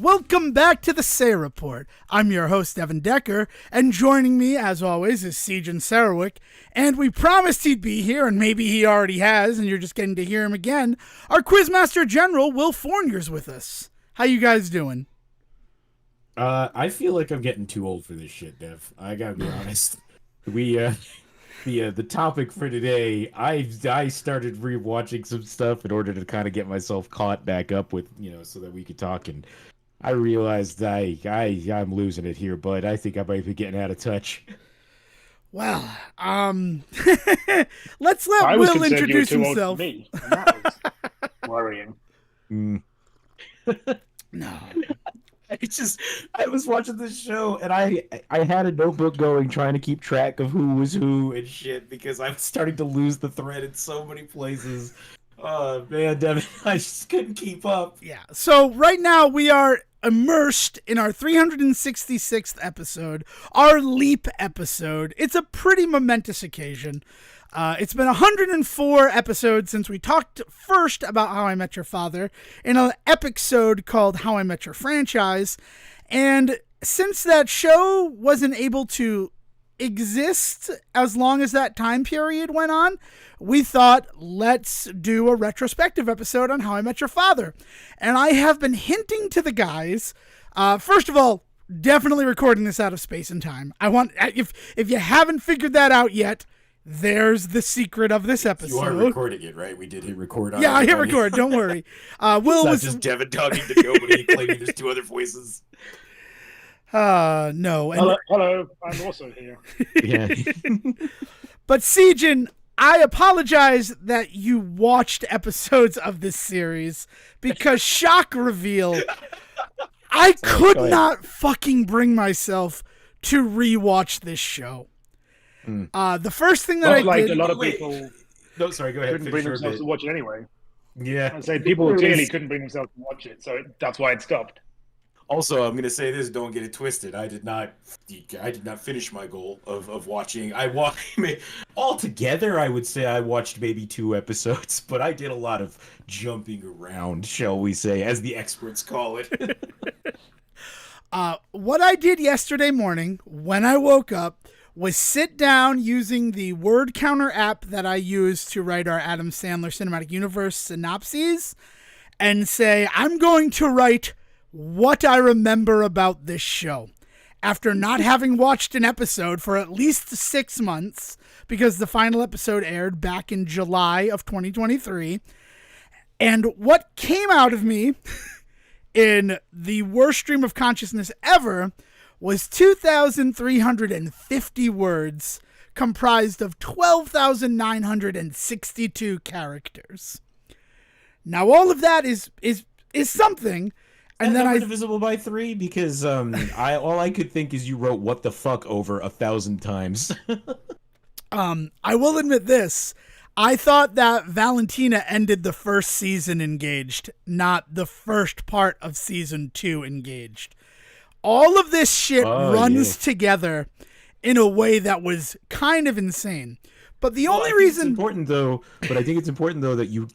welcome back to the Say Report. I'm your host, Evan Decker, and joining me, as always, is Siegen Sarowick. And we promised he'd be here, and maybe he already has, and you're just getting to hear him again. Our Quizmaster General Will Fournier's with us. How you guys doing? I feel like I'm getting too old for this shit, Dev. I gotta be honest. The topic for today, I started rewatching some stuff in order to kind of get myself caught back up with, so that we could talk, and I realized I'm losing it here, but I think I might be getting out of touch. Well, let's let Will introduce himself. Me, and that was worrying. No. I was watching this show and I had a notebook going trying to keep track of who was who and shit because I'm starting to lose the thread in so many places. Oh man, Devin, I just couldn't keep up. Yeah. So right now we are immersed in our 366th episode, our leap episode. It's a pretty momentous occasion. It's been 104 episodes since we talked first about How I Met Your Father in an episode called How I Met Your Franchise. And since that show wasn't able to exist as long as that time period went on, we thought, let's do a retrospective episode on How I Met Your Father. And I have been hinting to the guys, first of all, definitely recording this out of space and time. I want, if you haven't figured that out yet, there's the secret of this episode. You are recording it, right? We did hit record on it. Yeah, I hit record. Don't worry. Will was just Devin talking to nobody, claiming there's two other voices. No. And hello. I'm also here. Yeah. But Siegen, I apologize that you watched episodes of this series because shock reveal, I could not fucking bring myself to rewatch this show. The first thing that I did, a lot of people. No, sorry. Go ahead. Couldn't bring themselves to watch it anyway. Yeah, I say people clearly couldn't bring themselves to watch it, so that's why it stopped. Also, I'm gonna say this: don't get it twisted. I did not finish my goal of watching. Altogether, I would say I watched maybe 2 episodes, but I did a lot of jumping around, shall we say, as the experts call it. What I did yesterday morning when I woke up was sit down using the word counter app that I use to write our Adam Sandler Cinematic Universe synopses and say, I'm going to write what I remember about this show. After not having watched an episode for at least 6 months, because the final episode aired back in July of 2023. And what came out of me in the worst stream of consciousness ever was 2,350 words comprised of 12,962 characters. Now, all of that is something. And then divisible by 3 because all I could think is you wrote "what the fuck" over 1,000 times. I will admit this. I thought that Valentina ended the first season engaged, not the first part of season 2 engaged. All of this shit runs together in a way that was kind of insane. But the only reason it's important though, I think it's important though that you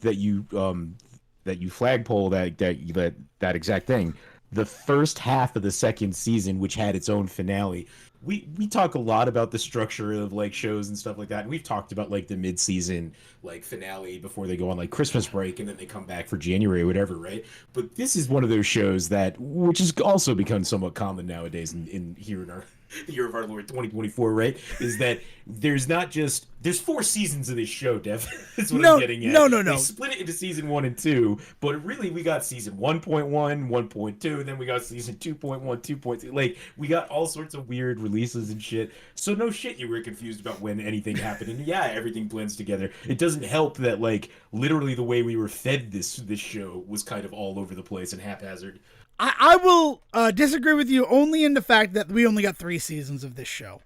flagpole that exact thing. The first half of the second season, which had its own finale. We talk a lot about the structure of like shows and stuff like that, and we've talked about like the mid-season like finale before they go on like Christmas break and then they come back for January or whatever, right? But this is one of those shows which has also become somewhat common nowadays in here in the year of our Lord 2024, right? Is that there's 4 seasons of this show, Dev. That's what I'm getting at. No. They split it into season 1 and 2, but really we got season 1.1, 1.2, then we got season 2.1, 2.2. Like we got all sorts of weird releases and shit. So no shit you were confused about when anything happened. And yeah, everything blends together. It doesn't help that like literally the way we were fed this show was kind of all over the place and haphazard. I will disagree with you only in the fact that we only got 3 seasons of this show.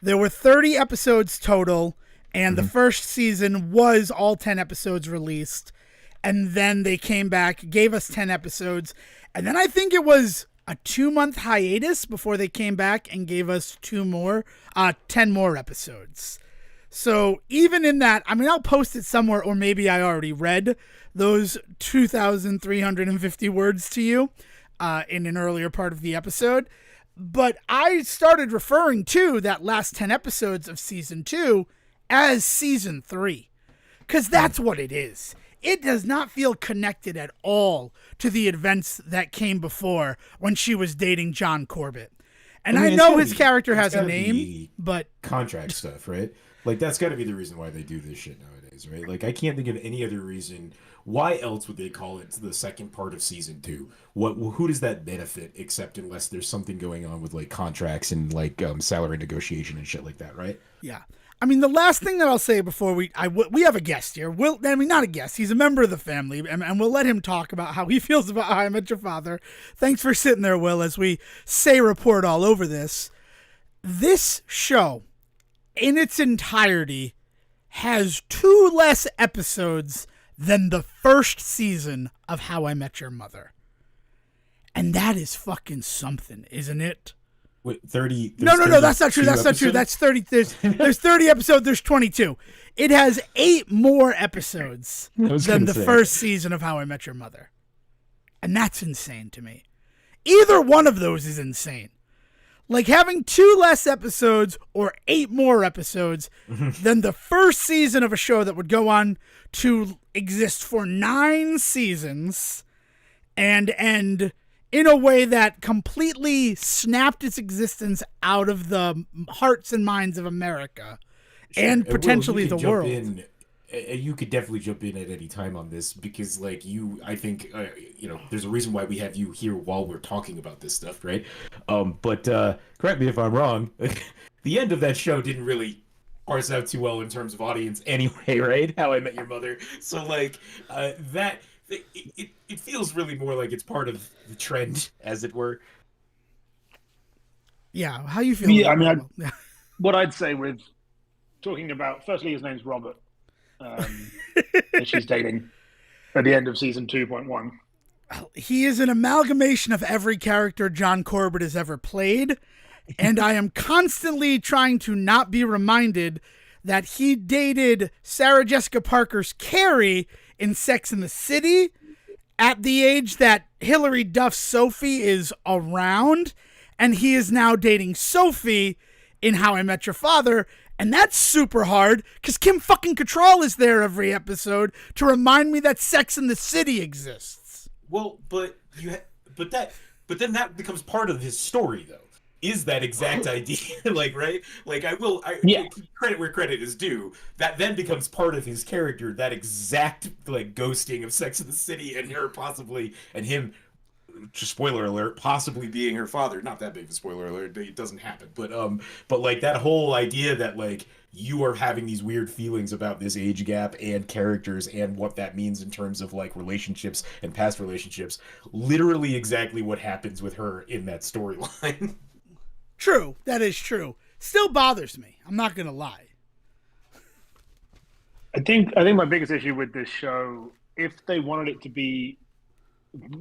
There were 30 episodes total, and the first season was all 10 episodes released. And then they came back, gave us 10 episodes. And then I think it was a 2-month hiatus before they came back and gave us 10 more episodes. So even in that, I mean, I'll post it somewhere, or maybe I already read those 2,350 words to you. in an earlier part of the episode. But I started referring to that last 10 episodes of season 2 as season 3. Because that's what it is. It does not feel connected at all to the events that came before when she was dating John Corbett. And I know his character has a name, but... Contract stuff, right? Like, that's got to be the reason why they do this shit nowadays, right? Like, I can't think of any other reason. Why else would they call it the second part of season 2? Who does that benefit, except unless there's something going on with, like, contracts and, like, salary negotiation and shit like that, right? Yeah. I mean, the last thing that I'll say before we have a guest here. Not a guest. He's a member of the family, and we'll let him talk about how he feels about How I Met Your Father. Thanks for sitting there, Will, as we say report all over this. This show, in its entirety, has 2 less episodes than the first season of How I Met Your Mother. And that is fucking something, isn't it? Wait, 30? No, that's not true. That's not true. That's 30. There's 30 episodes. There's 22. It has 8 more episodes than the first season of How I Met Your Mother. And that's insane to me. Either one of those is insane. Like having 2 less episodes or 8 more episodes than the first season of a show that would go on to exist for 9 seasons and end in a way that completely snapped its existence out of the hearts and minds of America and potentially the world. You could definitely jump in at any time on this because, like, I think, there's a reason why we have you here while we're talking about this stuff, right? But correct me if I'm wrong. The end of that show didn't really parse out too well in terms of audience anyway, right? How I Met Your Mother. So, like, it feels really more like it's part of the trend, as it were. Yeah, how you feel? Yeah, I mean, what I'd say with talking about, firstly, his name's Robert. That she's dating at the end of season 2.1. He is an amalgamation of every character John Corbett has ever played, and I am constantly trying to not be reminded that he dated Sarah Jessica Parker's Carrie in Sex and the City at the age that Hilary Duff's Sophie is around, and he is now dating Sophie in How I Met Your Father. And that's super hard because Kim fucking Cattrall is there every episode to remind me that Sex and the City exists. Well, but then that becomes part of his story, though. Is that exact idea, like, right? Like, credit where credit is due. That then becomes part of his character. That exact, like, ghosting of Sex and the City and her possibly, and him, just spoiler alert, possibly being her father. Not that big of a spoiler alert. It doesn't happen. But like that whole idea that, like, you are having these weird feelings about this age gap and characters and what that means in terms of, like, relationships and past relationships. Literally exactly what happens with her in that storyline. True. That is true. Still bothers me. I'm not going to lie. I think my biggest issue with this show, if they wanted it to be,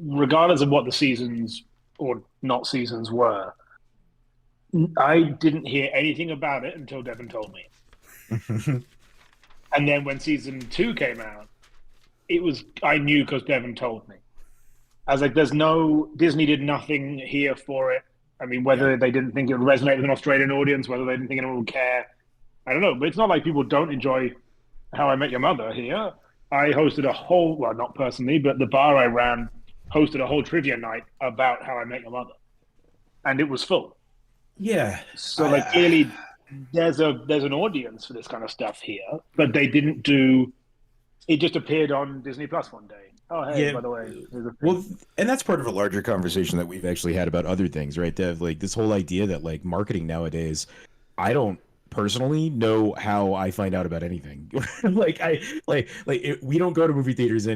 regardless of what the seasons or not seasons were, I didn't hear anything about it until Devin told me. And then when season 2 came out, I knew because Devin told me. I was like, Disney did nothing here for it. I mean, whether they didn't think it would resonate with an Australian audience, whether they didn't think anyone would care, I don't know. But it's not like people don't enjoy How I Met Your Mother here. I hosted not personally, but the bar I ran hosted a whole trivia night about How I Met Your Mother. And it was full. Yeah. So, like, clearly there's an audience for this kind of stuff here, but they didn't do it. Just appeared on Disney Plus one day. Oh, hey, yeah. By the way. Well, and that's part of a larger conversation that we've actually had about other things, right, Dev? Like, this whole idea that, like, marketing nowadays, I don't personally know how I find out about anything. We don't go to movie theaters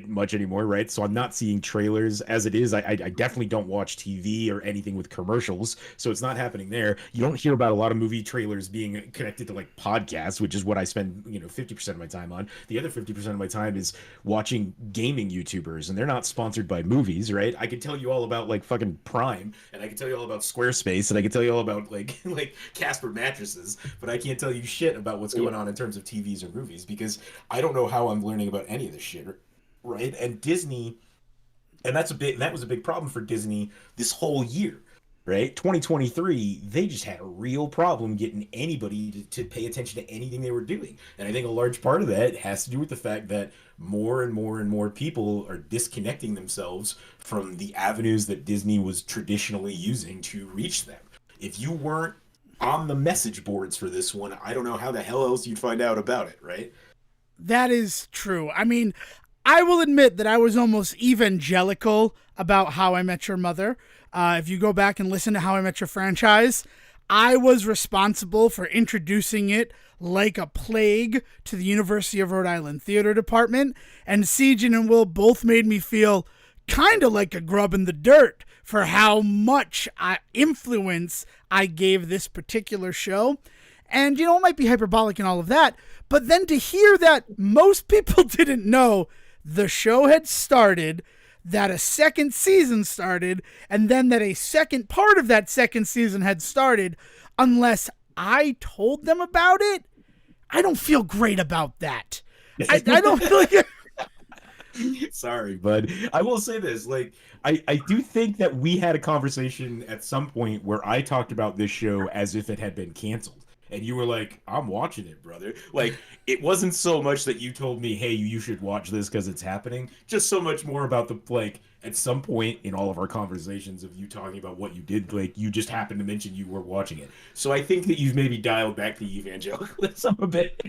much anymore, right? So I'm not seeing trailers as it is. I definitely don't watch TV or anything with commercials, so it's not happening there. You don't hear about a lot of movie trailers being connected to, like, podcasts, which is what I spend 50% of my time on. The other 50% of my time is watching gaming YouTubers, and they're not sponsored by movies, right? I could tell you all about, like, fucking Prime, and I could tell you all about Squarespace, and I could tell you all about like Casper mattresses. But I can't tell you shit about what's going on in terms of TVs or movies because I don't know how I'm learning about any of this shit, right? And Disney, And that was a big problem for Disney this whole year, right? 2023, they just had a real problem getting anybody to pay attention to anything they were doing. And I think a large part of that has to do with the fact that more and more and more people are disconnecting themselves from the avenues that Disney was traditionally using to reach them. If you weren't on the message boards for this one, I don't know how the hell else you'd find out about it, right? That is true. I mean, I will admit that I was almost evangelical about How I Met Your Mother. If you go back and listen to How I Met Your franchise, I was responsible for introducing it like a plague to the University of Rhode Island theater department, and Siegen and Will both made me feel kind of like a grub in the dirt for how much influence I gave this particular show. And, it might be hyperbolic and all of that, but then to hear that most people didn't know the show had started, that a second season started, and then that a second part of that second season had started, unless I told them about it, I don't feel great about that. I don't feel like... Sorry, bud. I will say this, I do think that we had a conversation at some point where I talked about this show as if it had been canceled. And you were like, I'm watching it, brother. It wasn't so much that you told me, hey, you should watch this because it's happening. Just so much more about at some point in all of our conversations of you talking about what you did, you just happened to mention you were watching it. So I think that you've maybe dialed back the evangelicalism a bit.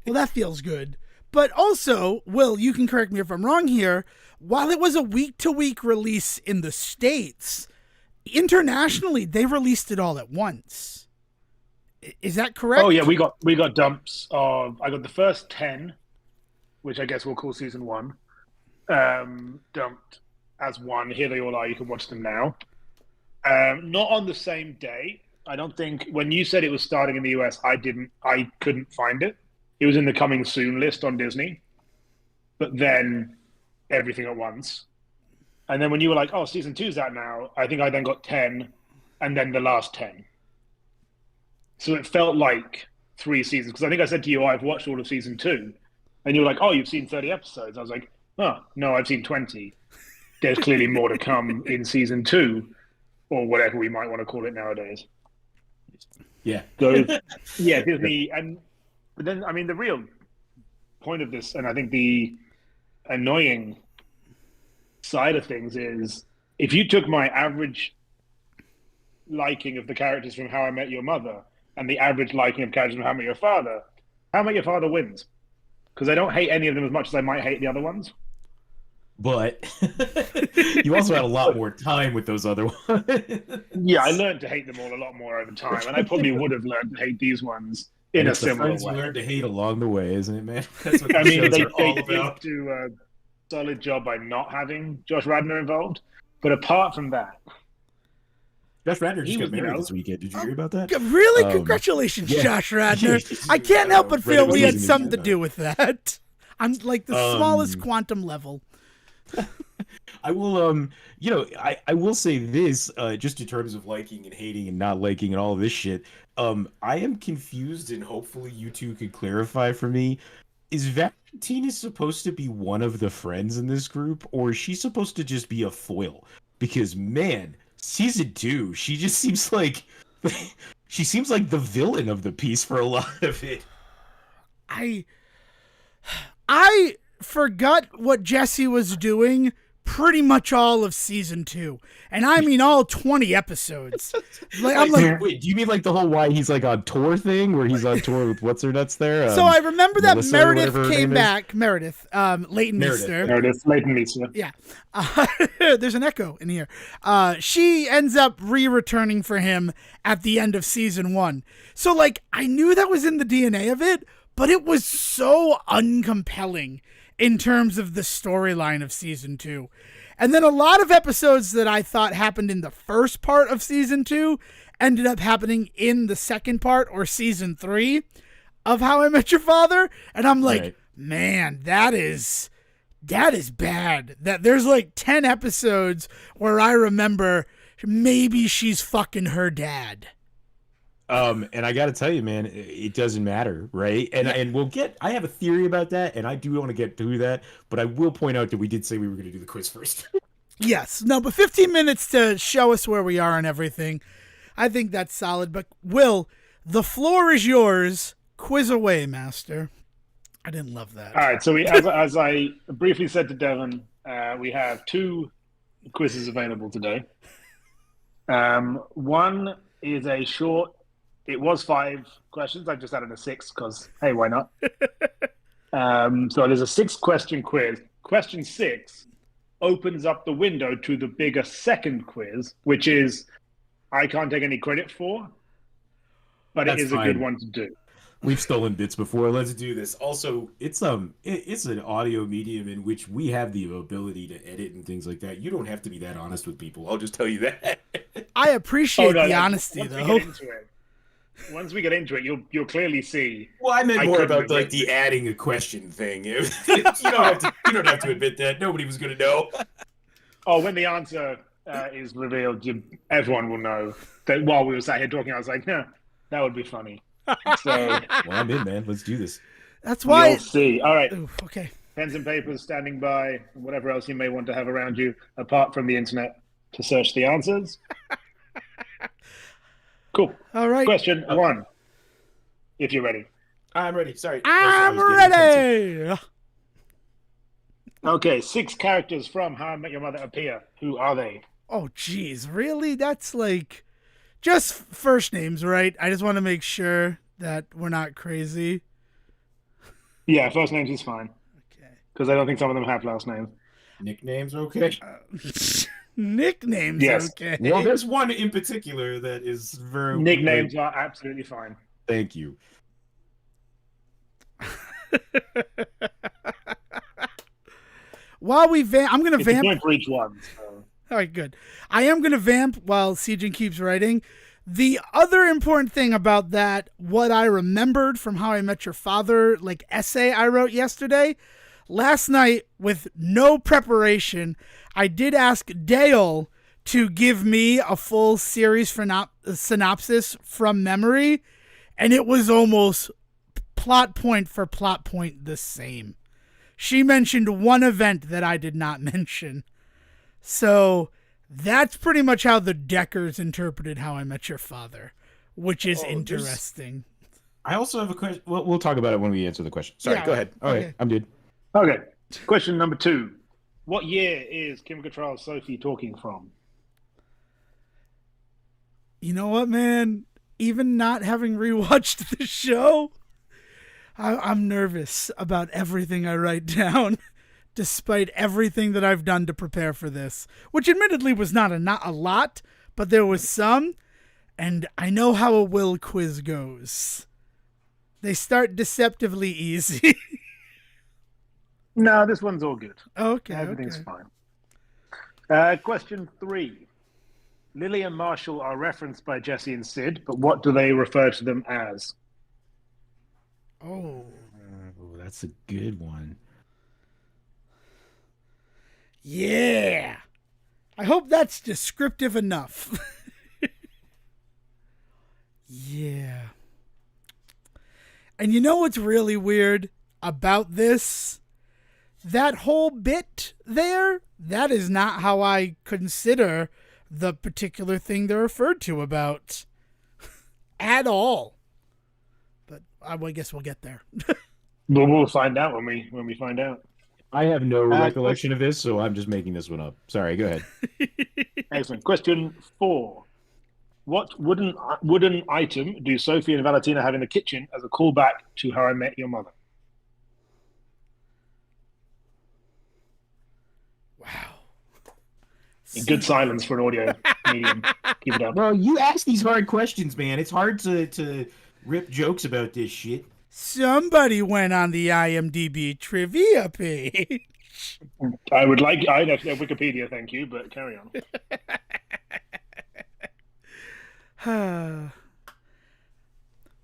Well, that feels good. But also, Will, you can correct me if I'm wrong here, while it was a week-to-week release in the States, internationally, they released it all at once. Is that correct? Oh yeah, we got dumps of. I got the first 10, which I guess we'll call season 1, dumped as one. Here they all are. You can watch them now. Not on the same day. I don't think when you said it was starting in the US, I couldn't find it. It was in the coming soon list on Disney, but then everything at once. And then when you were like, "Oh, season 2's out now," I think I then got 10, and then the last 10. So it felt like 3 seasons. Because I think I said to you, I've watched all of season 2. And you were like, oh, you've seen 30 episodes. I was like, oh, no, I've seen 20. There's clearly more to come in season 2, or whatever we might want to call it nowadays. Yeah. So, yeah, Disney. But then, I mean, the real point of this, and I think the annoying side of things is, if you took my average liking of the characters from How I Met Your Mother and the average liking of characters from How I Met Your Father, How I Met Your Father wins. Because I don't hate any of them as much as I might hate the other ones. But you also had a lot more time with those other ones. Yeah, I learned to hate them all a lot more over time. And I probably would have learned to hate these ones in a similar way. You learned to hate along the way, isn't it, man? That's what they are all did about. do a solid job by not having Josh Radnor involved. But apart from that, Josh Radnor just got married this weekend. Did you hear about that? Really? Congratulations, yeah. Josh Radnor. I can't help but feel we had something to do with that. I'm like the smallest quantum level. I will, I will say this, just in terms of liking and hating and not liking and all of this shit. I am confused, and hopefully you two could clarify for me. Is Valentina supposed to be one of the friends in this group, or is she supposed to just be a foil? Because, man, season 2, she just seems like she seems like the villain of the piece for a lot of it. I forgot what Jesse was doing pretty much all of season 2, and I mean all 20 episodes. Wait, do you mean like the whole why he's like on tour thing, where he's on tour with what's her nuts there? So I remember that Melissa, Meredith came back. Meredith, Leighton Meester. Meredith, Leighton Meester. Yeah, there's an echo in here. She ends up returning for him at the end of season 1. So like I knew that was in the DNA of it, but it was so uncompelling in terms of the storyline of season 2. And then a lot of episodes that I thought happened in the first part of season 2 ended up happening in the second part or season 3 of How I Met Your Father. And I'm like, right. Man, that is bad. That there's like 10 episodes where I remember maybe she's fucking her dad. And I got to tell you, man, it doesn't matter, right? And we'll I have a theory about that, and I do want to get through that, but I will point out that we did say we were going to do the quiz first. Yes. No, but 15 minutes to show us where we are and everything. I think that's solid. But, Will, the floor is yours. Quiz away, master. I didn't love that. All right. So as I briefly said to Devon, we have 2 quizzes available today. One is a short. It was 5 questions. I just added a 6 because, hey, why not? So there's a 6-question quiz. Question 6 opens up the window to the bigger second quiz, which is I can't take any credit for, but That's it is fine. a good one to do. We've stolen bits before. Let's do this. Also, it's an audio medium in which we have the ability to edit and things like that. You don't have to be that honest with people. I'll just tell you that. I appreciate the honesty, though. Once we get into it, you'll clearly see. Well, I meant more about like the adding a question thing. You don't have to admit that. Nobody was going to know. Oh, when the answer is revealed, everyone will know that while we were sat here talking, I was like, "Yeah, that would be funny." So, well, I'm in, man. Let's do this. That's why. You'll see. All right. Oof, okay. Pens and papers standing by, and whatever else you may want to have around you, apart from the internet, to search the answers. Cool. All right. Question 1. If you're ready. I'm ready. Sorry. I'm ready. Okay. 6 characters from How I Met Your Mother appear. Who are they? Oh, geez. Really? That's like just first names, right? I just want to make sure that we're not crazy. Yeah, first names is fine. Okay. Because I don't think some of them have last names. Nicknames, okay. Nicknames, Yes. okay. Well, there's one in particular that is very... Nicknames are absolutely fine. Thank you. While we vamp, I'm going to It's a vamp. point for each one. So. All right, good. I am going to vamp while Sejan keeps writing. The other important thing about that, what I remembered from How I Met Your Father, like essay I wrote yesterday, last night with no preparation, I did ask Dale to give me a full series synopsis from memory, and it was almost plot point for plot point the same. She mentioned one event that I did not mention. So that's pretty much how the Deckers interpreted How I Met Your Father, which is interesting. I also have a question. Well, we'll talk about it when we answer the question. Sorry, go ahead. All right, I'm good. Okay. Question number 2. What year is Kim Cattrall's Sophie talking from? You know what, man? Even not having rewatched the show, I'm nervous about everything I write down, despite everything that I've done to prepare for this, which admittedly was not a lot, but there was some, and I know how a Will quiz goes. They start deceptively easy. No, this one's all good. Okay. Everything's fine. Question 3. Lily and Marshall are referenced by Jesse and Sid, but what do they refer to them as? Oh, that's a good one. Yeah. I hope that's descriptive enough. Yeah. And you know what's really weird about this? That whole bit there, that is not how I consider the particular thing they're referred to about at all. But I guess we'll get there. We'll find out when we find out. I have no recollection of this, so I'm just making this one up. Sorry, go ahead. Excellent. Question 4. What wooden item do Sophie and Valentina have in the kitchen as a callback to How I Met Your Mother? Wow. Good silence for an audio medium. Keep it up. Well, you ask these hard questions, man. It's hard to rip jokes about this shit. Somebody went on the IMDb trivia page. I'd have Wikipedia, thank you, but carry on.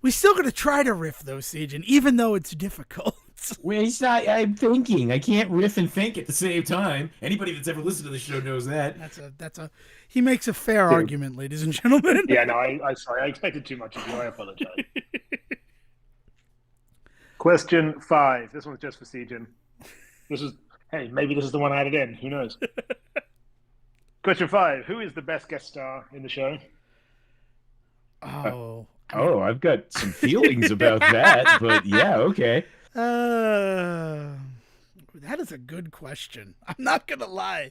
We still got to try to riff though, Sejan, even though it's difficult. Well, it's not. I'm thinking. I can't riff and think at the same time. Anybody that's ever listened to the show knows that. He makes a fair argument, ladies and gentlemen. Yeah, no, sorry, I expected too much of you. I apologize. Question 5. This one's just for Sejan. Maybe this is the one I added in. Who knows? Question 5. Who is the best guest star in the show? Oh. Oh, I've got some feelings about that, but yeah, okay. That is a good question. I'm not going to lie.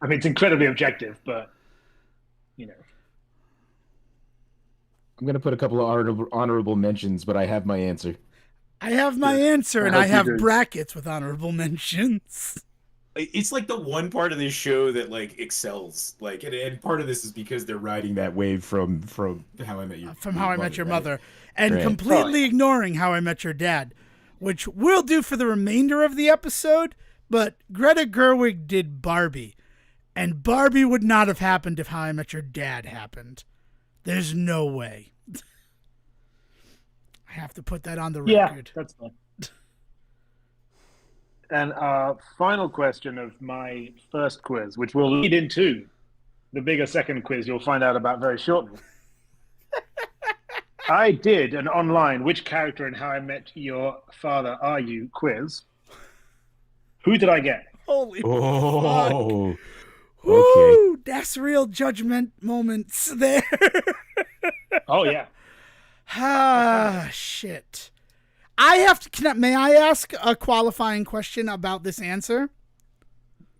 I mean, it's incredibly objective, but, you know. I'm going to put a couple of honorable mentions, but I have my answer. I have my answer, and I I hope you have do. brackets with honorable mentions. It's like the one part of this show that like excels, like, and part of this is because they're riding that wave from How I Met Your Mother, and Right. completely ignoring How I Met Your Dad, which we'll do for the remainder of the episode. But Greta Gerwig did Barbie, and Barbie would not have happened if How I Met Your Dad happened. There's no way. I have to put that on the record. Yeah, that's fine. And our final question of my first quiz, which will lead into the bigger second quiz you'll find out about very shortly. I did an online "Which character in How I Met Your Father are you?" quiz. Who did I get? Holy fuck. Oh, Woo, that's real judgment moments there. Oh, yeah. Ah, shit. I have to. May I ask a qualifying question about this answer?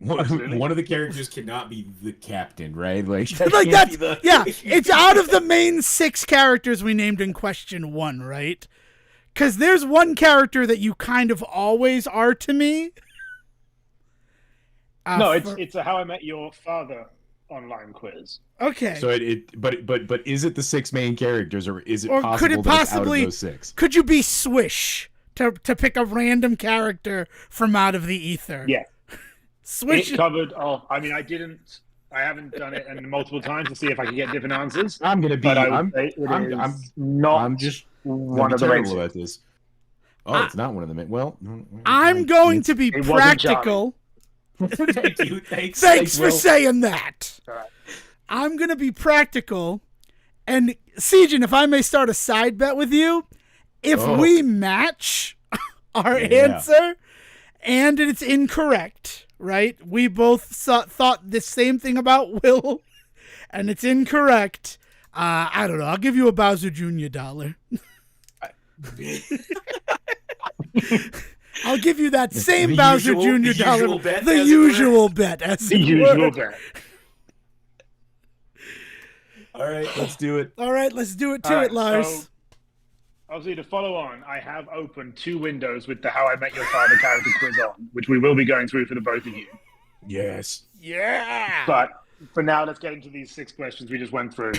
Absolutely. one of the characters cannot be the captain, right? Like Like can't be that's the- yeah. It's out of the main 6 characters we named in question 1, right? Because there's one character that you kind of always are to me. No, it's a How I Met Your Father online quiz. Okay. So but is it the 6 main characters, or is it Or possible could it that it's possibly? out of those 6? Could you be Swish to pick a random character from out of the ether? Yeah. Swish. It covered. Oh, I mean, I haven't done it and multiple times to see if I could get different answers. I'm gonna be. But I I'm would say it I'm- is I'm- not I'm just one of the terrible races. about this. Oh, it's not one of them. Well, I'm going to be It wasn't practical. Thank you. Thanks for Will. saying that. All right. I'm going to be practical. And, Sejin, if I may start a side bet with you, if Oh. we match our Yeah. answer and it's incorrect, right? We both thought the same thing about Will, and it's incorrect. I don't know. I'll give you a Bowser Jr. $1. I'll give you that same The Bowser usual- Jr. the $1. usual bet, The as it usual bet, as The it usual were. bet. All right, let's do it. All right, let's do it to All right, it, Lars. so, obviously, to follow on, I have opened 2 windows with the How I Met Your Father character quiz on, which we will be going through for the both of you. Yes. Yeah. But for now, let's get into these 6 questions we just went through.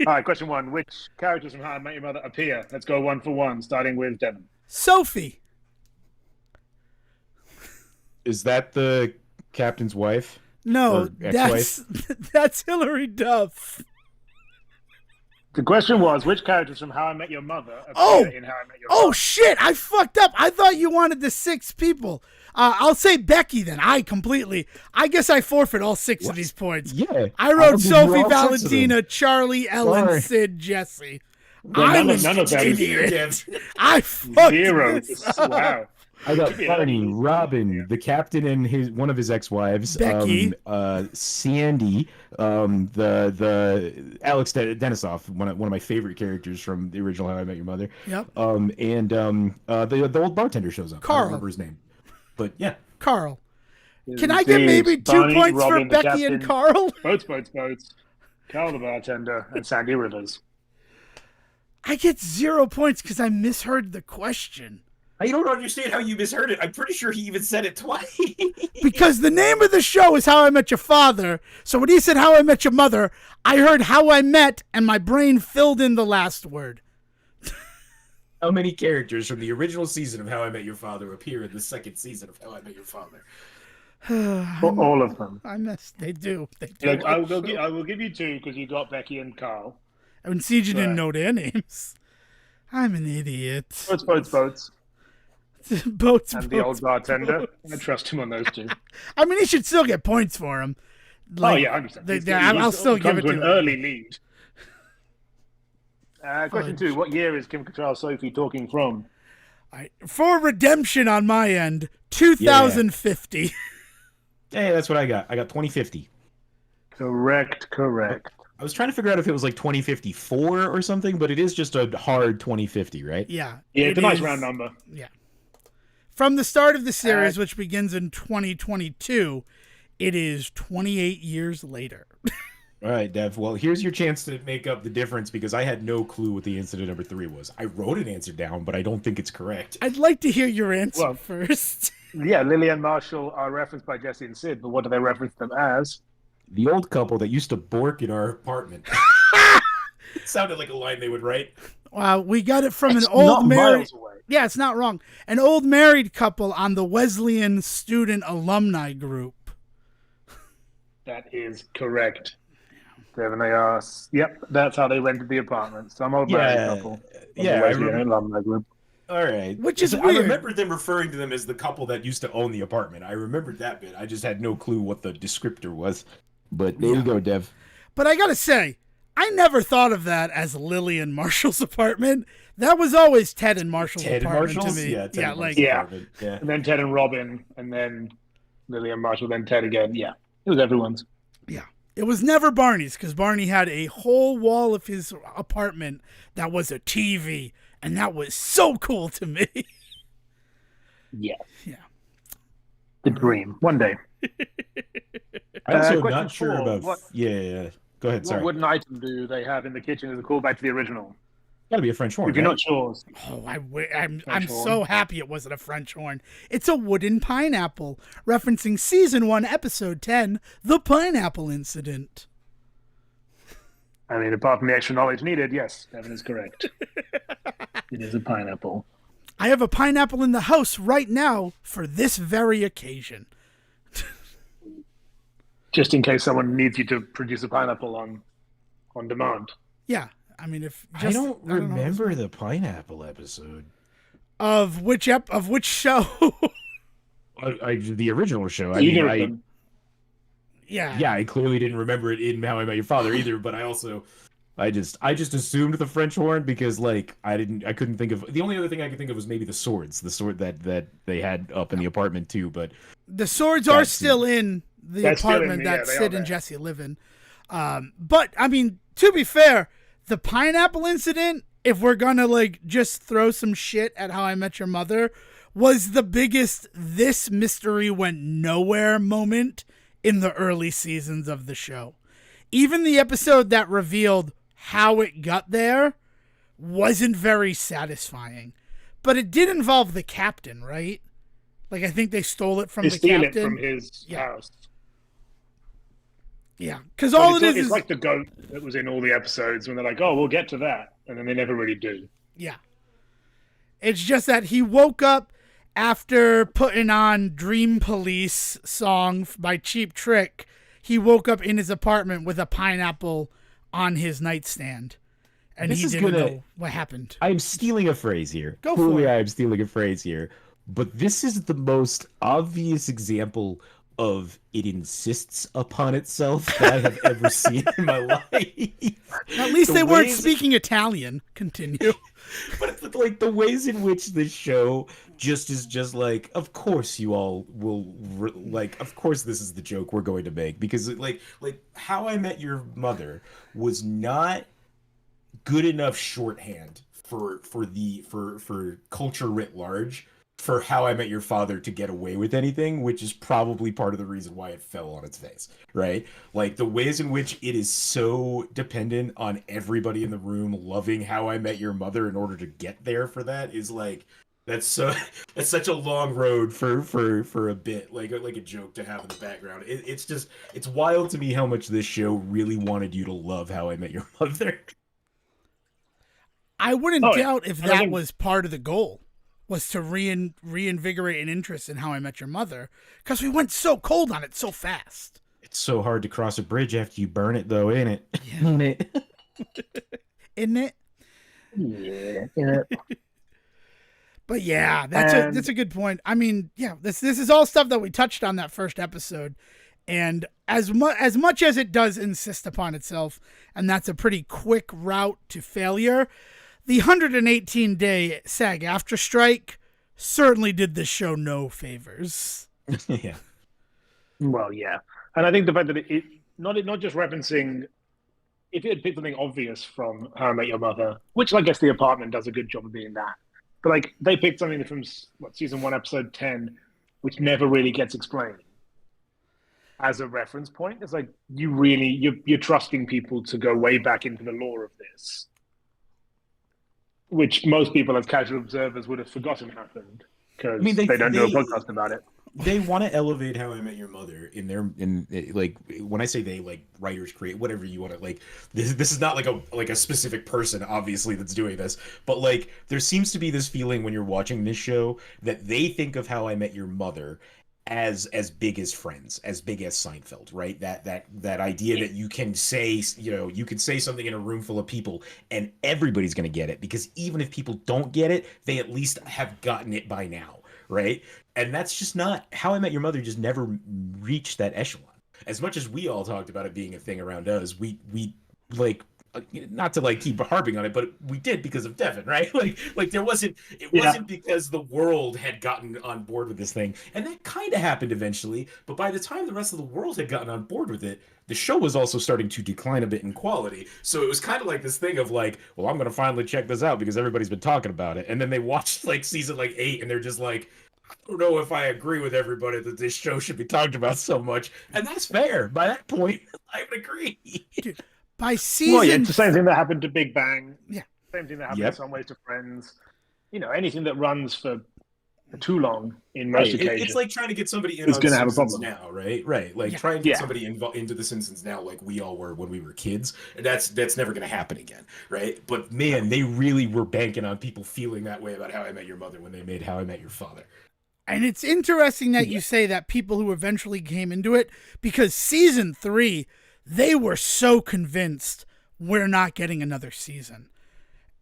All right, question 1. Which characters from How I Met Your Mother appear? Let's go 1 for 1, starting with Devin. Sophie. Is that the captain's wife? No, Or ex-wife? that's Hilary Duff. The question was, which characters from How I Met Your Mother appear Oh! in How I Met Your Oh Father? shit! I fucked up. I thought you wanted the 6 people. I'll say Becky then. I guess I forfeit all 6 of these points. Yeah. I wrote give you Sophie, all 6 of them. Valentina, Charlie, Ellen, Sorry. Sid, Jesse. Well, I'm none of them. idiot. I fucked 0. this up. Wow. I got be Barney, an- Robin, the captain and one of his ex-wives, Becky. Sandy, the Alex Denisoff, one of my favorite characters from the original How I Met Your Mother. Yep. And the old bartender shows up. I Carl. don't remember his name, but yeah. Carl. Can I get maybe 2 Barney, points Robin, for the Becky and captain, Carl? Boats. Carl the bartender, and Sandy Rivers. I get 0 points because I misheard the question. I don't understand how you misheard it. I'm pretty sure he even said it twice. Because the name of the show is How I Met Your Father. So when he said How I Met Your Mother, I heard How I Met, and my brain filled in the last word. How many characters from the original season of How I Met Your Father appear in the second season of How I Met Your Father? All of them. I missed. They do. They do. Look, I will give you 2 because you got Becky and Carl. And CJ didn't Right. know their names. I'm an idiot. Boats. Boats. And the old bartender. I trust him on those 2. I mean, he should still get points for him. Oh, yeah, 100%. I'll still give it to an him. early lead. Question 2. What year is Kim Cattrall Sophie talking from? All right. For redemption on my end, 2050. Hey, that's what I got. I got 2050. Correct. I was trying to figure out if it was like 2054 or something, but it is just a hard 2050, right? Yeah. Yeah, it's a nice is- round number. Yeah. From the start of the series, which begins in 2022, it is 28 years later. All right, Dev. Well, here's your chance to make up the difference because I had no clue what the incident number 3 was. I wrote an answer down, but I don't think it's correct. I'd like to hear your answer Well- first. Yeah, Lily and Marshall are referenced by Jesse and Sid, but what do they reference them as? The old couple that used to bork in our apartment. It sounded like a line they would write. Wow, we got it from It's an old not married. miles away. Yeah, it's not wrong. An old married couple on the Wesleyan student alumni group. That is correct. Devin, they are. Yep, that's how they rented the apartment. Some old married couple. Of Yeah, the I Wesleyan remember. alumni group. All right. Which is I weird. remember them referring to them as the couple that used to own the apartment. I remembered that bit. I just had no clue what the descriptor was. But there you go, Dev. But I gotta say, I never thought of that as Lily and Marshall's apartment. That was always Ted and Marshall's Ted and apartment Marshall's? to me. Yeah, Ted yeah, and like Marshall's Yeah. apartment. Yeah. And then Ted and Robin, and then Lily and Marshall, then Ted again. Yeah, it was everyone's. yeah. It was never Barney's because Barney had a whole wall of his apartment that was a TV, and that was so cool to me. Yeah. Yeah. The dream. One day. I'm also question not sure 4, about. what- Yeah. Go ahead. What Sorry. wooden item do they have in the kitchen as a callback to the original? Gotta be a French horn. If you're right? not sure. Oh, I'm French so horn. happy it wasn't a French horn. It's a wooden pineapple, referencing season 1, episode 10, The Pineapple Incident. I mean, apart from the extra knowledge needed, yes, Devin is correct. It is a pineapple. I have a pineapple in the house right now for this very occasion. Just in case someone needs you to produce a pineapple on demand. Yeah, I mean, if I just, don't know. remember the pineapple episode. Of which show? The original show. I Either mean, of them. Yeah, I clearly didn't remember it in How I Met Your Father either, but I just assumed the French horn because like I couldn't think of the only other thing I could think of was maybe the sword that they had up in the apartment too, but the swords are That's- still in the That's still in apartment the- yeah, that they are Sid and there. Jesse live in. But I mean, to be fair, the pineapple incident, if we're gonna like just throw some shit at How I Met Your Mother, was the biggest this mystery went nowhere moment in the early seasons of the show. Even the episode that revealed how it got there wasn't very satisfying. But it did involve the captain, right? Like, I think they stole it from They the steal captain. it from his Yeah. house. Yeah, because all it it's is like the goat that was in all the episodes when they're like, "Oh, we'll get to that," and then they never really do. yeah. It's just that he woke up after putting on Dream Police song by Cheap Trick. He woke up in his apartment with a pineapple on his nightstand, and This he is didn't gonna- know what happened. I'm stealing a phrase here. Go for Clearly, it. I'm stealing a phrase here. But this is the most obvious example of it insists upon itself that I have ever seen in my life. At least The they weren't ways- speaking Italian. Continue. But like the ways in which the show is just like, of course you all will like, of course this is the joke we're going to make because like How I Met Your Mother was not good enough shorthand for culture writ large for How I Met Your Father to get away with anything, which is probably part of the reason why it fell on its face, right? Like the ways in which it is so dependent on everybody in the room loving How I Met Your Mother in order to get there for that is like that's such a long road for a bit, like a joke to have in the background. It's wild to me how much this show really wanted you to love How I Met Your Mother. I wouldn't Oh, yeah. doubt if And I that think- was part of the goal, was to reinvigorate an interest in How I Met Your Mother, because we went so cold on it so fast. It's so hard to cross a bridge after you burn it, though, ain't it? Yeah. Ain't it? Isn't it? Yeah. But yeah, And- that's a good point. I mean, yeah, this is all stuff that we touched on that first episode, and as much as it does insist upon itself, and that's a pretty quick route to failure, the 118-day SAG-AFTRA strike certainly did this show no favors. Yeah. Well, yeah, and I think the fact that not just referencing. If it had picked something obvious from How I Met Your Mother, which I guess The Apartment does a good job of being that, but like they picked something from season 1, episode 10, which never really gets explained as a reference point. It's like you're trusting people to go way back into the lore of this, which most people as casual observers would have forgotten happened because they don't do a podcast about it. They want to elevate How I Met Your Mother in like, when I say they, like, writers create whatever you want to, like, this is not like a specific person obviously that's doing this, but like there seems to be this feeling when you're watching this show that they think of How I Met Your Mother as big as Friends, as big as Seinfeld, right? That idea that you can say something in a room full of people and everybody's going to get it, because even if people don't get it, they at least have gotten it by now, right? And that's just not How I Met Your Mother. Just never reached that echelon. As much as we all talked about it being a thing around us, we like, not to like keep harping on it, but we did because of Devin, right? Like it wasn't because the world had gotten on board with this thing, and that kind of happened eventually. But by the time the rest of the world had gotten on board with it, the show was also starting to decline a bit in quality. So it was kind of like this thing of like, well, I'm gonna finally check this out because everybody's been talking about it, and then they watched like season like 8, and they're just like, I don't know if I agree with everybody that this show should be talked about so much. And that's fair. By that point, I would agree. Dude, by season... Well, yeah, it's the same thing that happened to Big Bang. Yeah. Same thing that happened in some ways to Friends. Anything that runs for too long in most occasions. It's like trying to get somebody in on going to have a Simpsons problem now, right? Right. Like try and get somebody into the Simpsons now like we all were when we were kids. And that's never going to happen again, right? But man, they really were banking on people feeling that way about How I Met Your Mother when they made How I Met Your Father. And it's interesting that you say that people who eventually came into it, because season 3, they were so convinced we're not getting another season.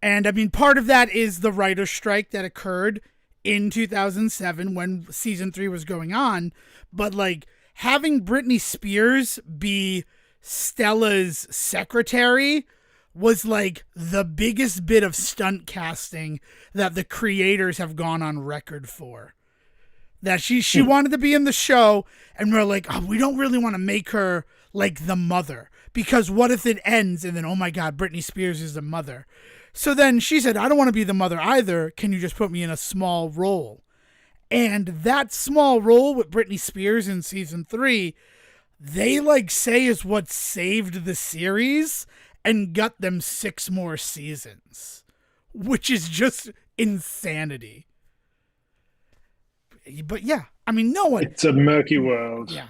And I mean, part of that is the writer's strike that occurred in 2007 when season 3 was going on. But like having Britney Spears be Stella's secretary was like the biggest bit of stunt casting that the creators have gone on record for. That she wanted to be in the show, and we're like, oh, we don't really want to make her like the mother, because what if it ends and then, oh my God, Britney Spears is the mother. So then she said, I don't want to be the mother either. Can you just put me in a small role? And that small role with Britney Spears in season 3, they like say is what saved the series and got them 6 more seasons, which is just insanity. But yeah, I mean, no one. It's a murky world. Yeah.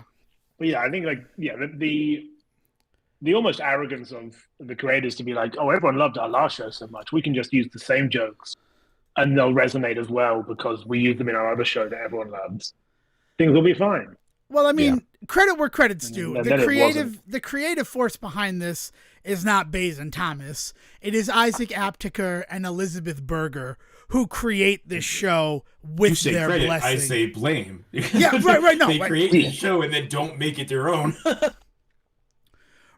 But yeah, I think the almost arrogance of the creators to be like, oh, everyone loved our last show so much, we can just use the same jokes and they'll resonate as well because we use them in our other show that everyone loves. Things will be fine. Well, I mean, credit where credit's due. The creative force behind this is not Bays and Thomas. It is Isaac Aptaker and Elizabeth Berger who create this show with their credit, blessing. I say blame. Yeah, right. No, they create the show and then don't make it their own.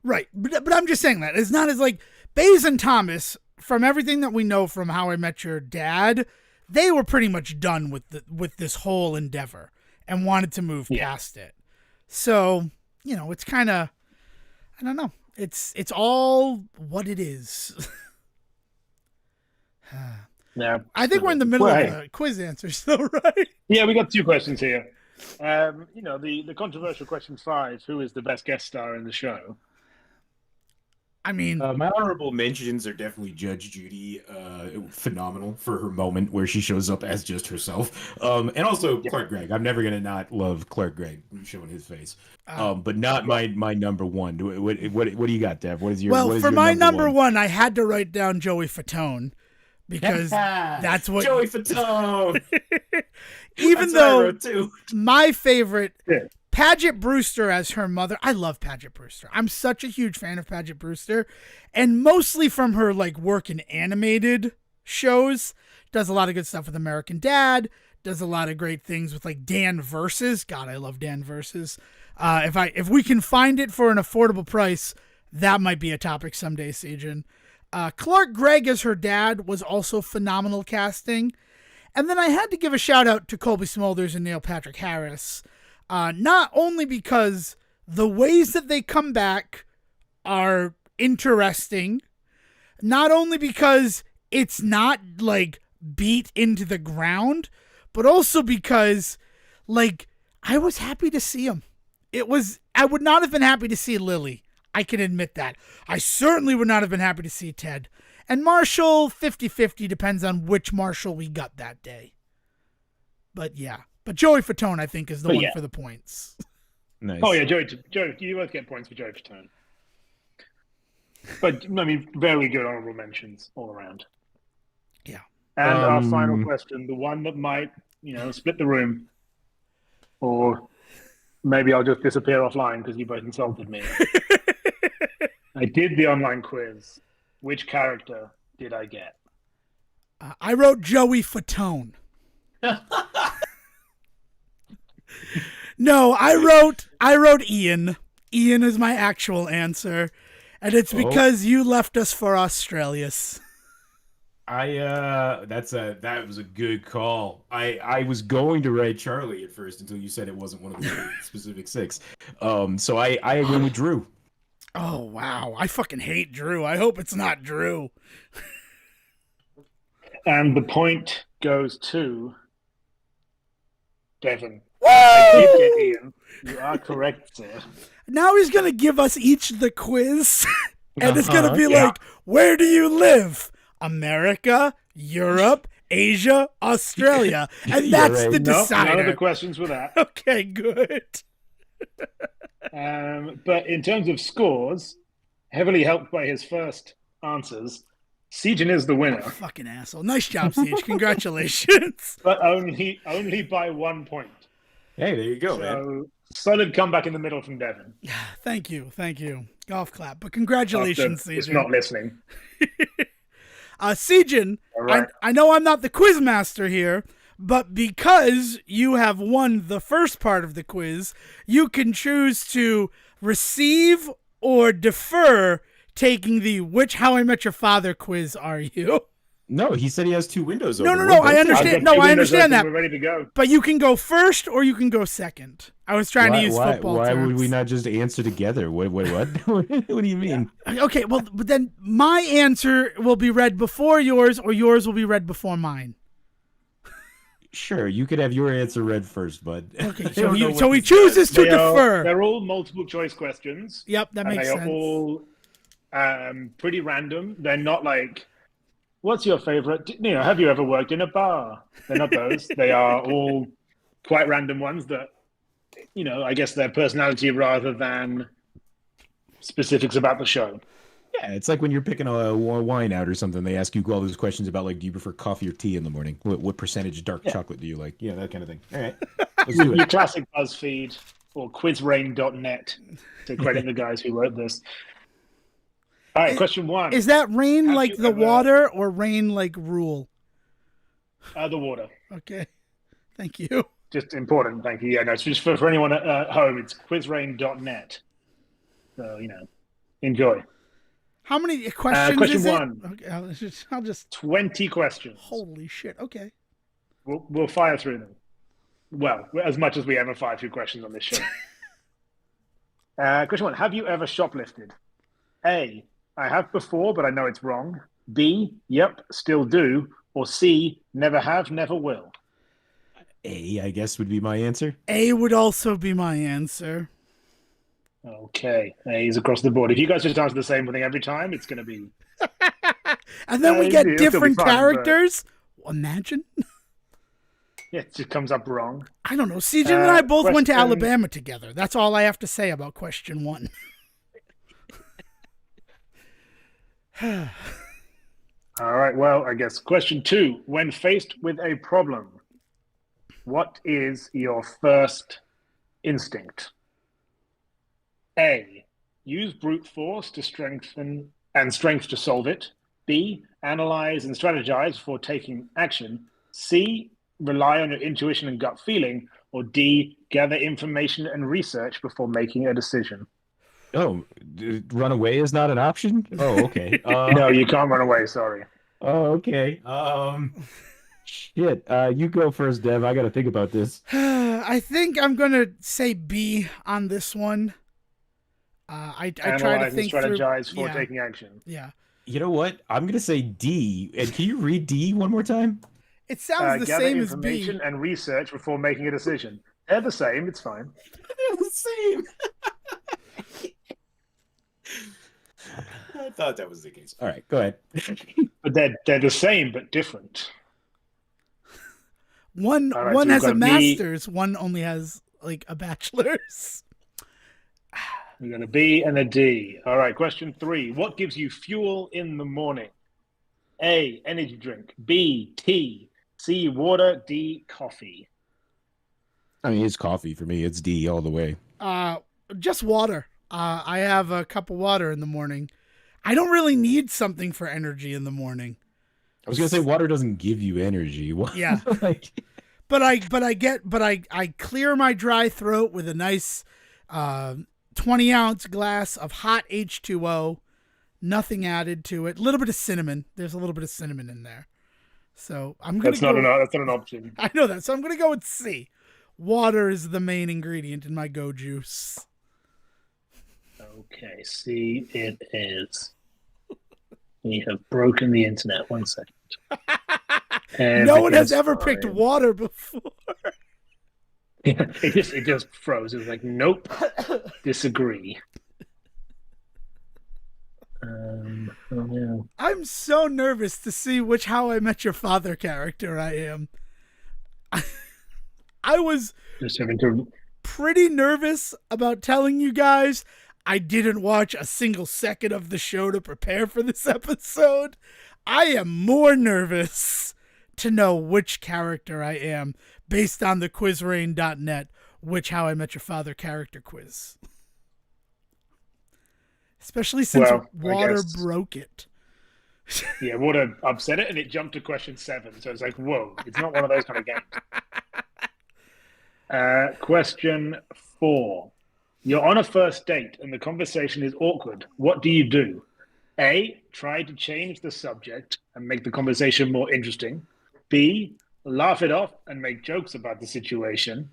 Right, but I'm just saying that it's not as like Bays and Thomas. From everything that we know from How I Met Your Dad, they were pretty much done with this whole endeavor and wanted to move past it. So, it's kind of, I don't know. It's all what it is. Yeah. I think we're in the middle of the quiz answers, though, right? Yeah, we got 2 questions here. The controversial question 5: who is the best guest star in the show? I mean, my honorable mentions are definitely Judge Judy, phenomenal for her moment where she shows up as just herself, and also Clark Gregg. I'm never gonna not love Clark Gregg showing his face, but not my number one. What do you got, Dev? What is your for my number one? I had to write down Joey Fatone because that's what Joey Fatone. Even though my favorite. Yeah. Paget Brewster as her mother. I love Paget Brewster. I'm such a huge fan of Paget Brewster, and mostly from her like work in animated shows. Does a lot of good stuff with American Dad. Does a lot of great things with like Dan Versus. God, I love Dan Versus. If we can find it for an affordable price, that might be a topic someday, Sejan. Clark Gregg as her dad was also phenomenal casting, and then I had to give a shout out to Colby Smulders and Neil Patrick Harris. Not only because the ways that they come back are interesting, not only because it's not like beat into the ground, but also because like I was happy to see him. I would not have been happy to see Lily. I can admit that. I certainly would not have been happy to see Ted. And Marshall, 50-50, depends on which Marshall we got that day. But yeah. But Joey Fatone, I think, is the one for the points. Nice. Oh, yeah, Joey, you both get points for Joey Fatone. But, I mean, very good honorable mentions all around. Yeah. And our final question, the one that might, split the room. Or maybe I'll just disappear offline because you both insulted me. I did the online quiz. Which character did I get? I wrote Joey Fatone. No, I wrote Ian. Ian is my actual answer, and it's because you left us for Australis. That was a good call. I was going to write Charlie at first until you said it wasn't one of the specific 6. So I went with Drew. Oh wow, I fucking hate Drew. I hope it's not Drew. And the point goes to Devin. Woo! I did get Ian. You are correct, sir. Now he's gonna give us each the quiz, and it's gonna be like, where do you live? America, Europe, Asia, Australia, and that's the decider. None of the questions were that. Okay, good. But in terms of scores, heavily helped by his first answers, Siegen is the winner. Oh, fucking asshole! Nice job, Siege. Congratulations. But only by 1 point. Hey, there you go, man. Solid comeback in the middle from Devin. Thank you. Golf clap. But congratulations, Siegen. It's not listening. Siegen, right. I know I'm not the quizmaster here, but because you have won the first part of the quiz, you can choose to receive or defer taking the which How I Met Your Father quiz are you? No, he said he has 2 windows No, open. I understand. No, I understand that. We're ready to go. But you can go first or you can go second. I was trying to use football Why terms. would we not just answer together? Wait, what? What do you mean? Yeah. Okay, well, but then my answer will be read before yours or yours will be read before mine. Sure, you could have your answer read first, bud. Okay, so he chooses to defer. They're all multiple choice questions. Yep, that makes sense. They are all pretty random. They're not like, what's your favorite? Have you ever worked in a bar? They're not those. They are all quite random ones that, I guess their personality rather than specifics about the show. Yeah, it's like when you're picking a wine out or something. They ask you all those questions about, like, do you prefer coffee or tea in the morning? What percentage dark chocolate do you like? Yeah, that kind of thing. All right, let's do it. Your classic BuzzFeed or quizrain.net to credit the guys who wrote this. All right, question 1. Is that rain like the water or rain like rule? The water. Okay, thank you. Just important, thank you. Yeah, no, it's just for anyone at home. It's quizrain.net. So, enjoy. How many questions question is 1. It? Okay, I'll just 20 questions. Holy shit! Okay. We'll fire through them. Well, as much as we ever fire through questions on this show. Question 1. Have you ever shoplifted? A, I have before, but I know it's wrong. B, yep, still do. Or C, never have, never will. A, I guess, would be my answer. A would also be my answer. Okay, A's across the board. If you guys just answer the same thing every time, it's going to be... And then we get different characters? But... Imagine. Yeah, it just comes up wrong. I don't know. Siegen and I both went to Alabama together. That's all I have to say about question 1. All right, well, I guess question 2. When faced with a problem, what is your first instinct? A, use brute force to strength to solve it. B, analyze and strategize before taking action. C, rely on your intuition and gut feeling. Or D, gather information and research before making a decision. Oh, run away is not an option? Oh, okay. No, you can't run away, sorry. Oh, okay. Shit. You go first, Dev. I got to think about this. I think I'm going to say B on this one. I try to Analyze and think through. strategize for Yeah, taking action. yeah. You know what? I'm gonna say D. And can you read D one more time? It sounds the Gather same as B. information and research before making a decision. They're the same. It's fine. They're the same. I thought that was the case. All right, go ahead. But they're the same but different. One All right, one so has we've a got B. master's, one only has like a bachelor's. We've got a B and a D. All right, question 3. What gives you fuel in the morning? A, energy drink. B, tea. C, water. D, coffee. I mean, it's coffee for me. It's D all the way. Just water. I have a cup of water in the morning. I don't really need something for energy in the morning. I was gonna say water doesn't give you energy. Yeah. Like, But I clear my dry throat with a nice 20-ounce glass of hot H2O, nothing added to it. A little bit of cinnamon. There's a little bit of cinnamon in there. So I'm gonna That's not an option. I know that. So I'm gonna go with C. Water is the main ingredient in my go juice. Okay, C it is. We have broken the internet. 1 second. No one has ever picked water before. Yeah, it just froze. It was like, nope, disagree. Oh no. I'm so nervous to see which How I Met Your Father character I am. I was Just having to. pretty nervous about telling you guys I didn't watch a single second of the show to prepare for this episode. I am more nervous to know which character I am based on the quizrain.net, which How I Met Your Father character quiz. Especially since water broke it. Yeah, water upset it and it jumped to question 7. So it's like, whoa, it's not one of those kind of games. Question 4. You're on a first date and the conversation is awkward. What do you do? A, try to change the subject and make the conversation more interesting. B, laugh it off and make jokes about the situation.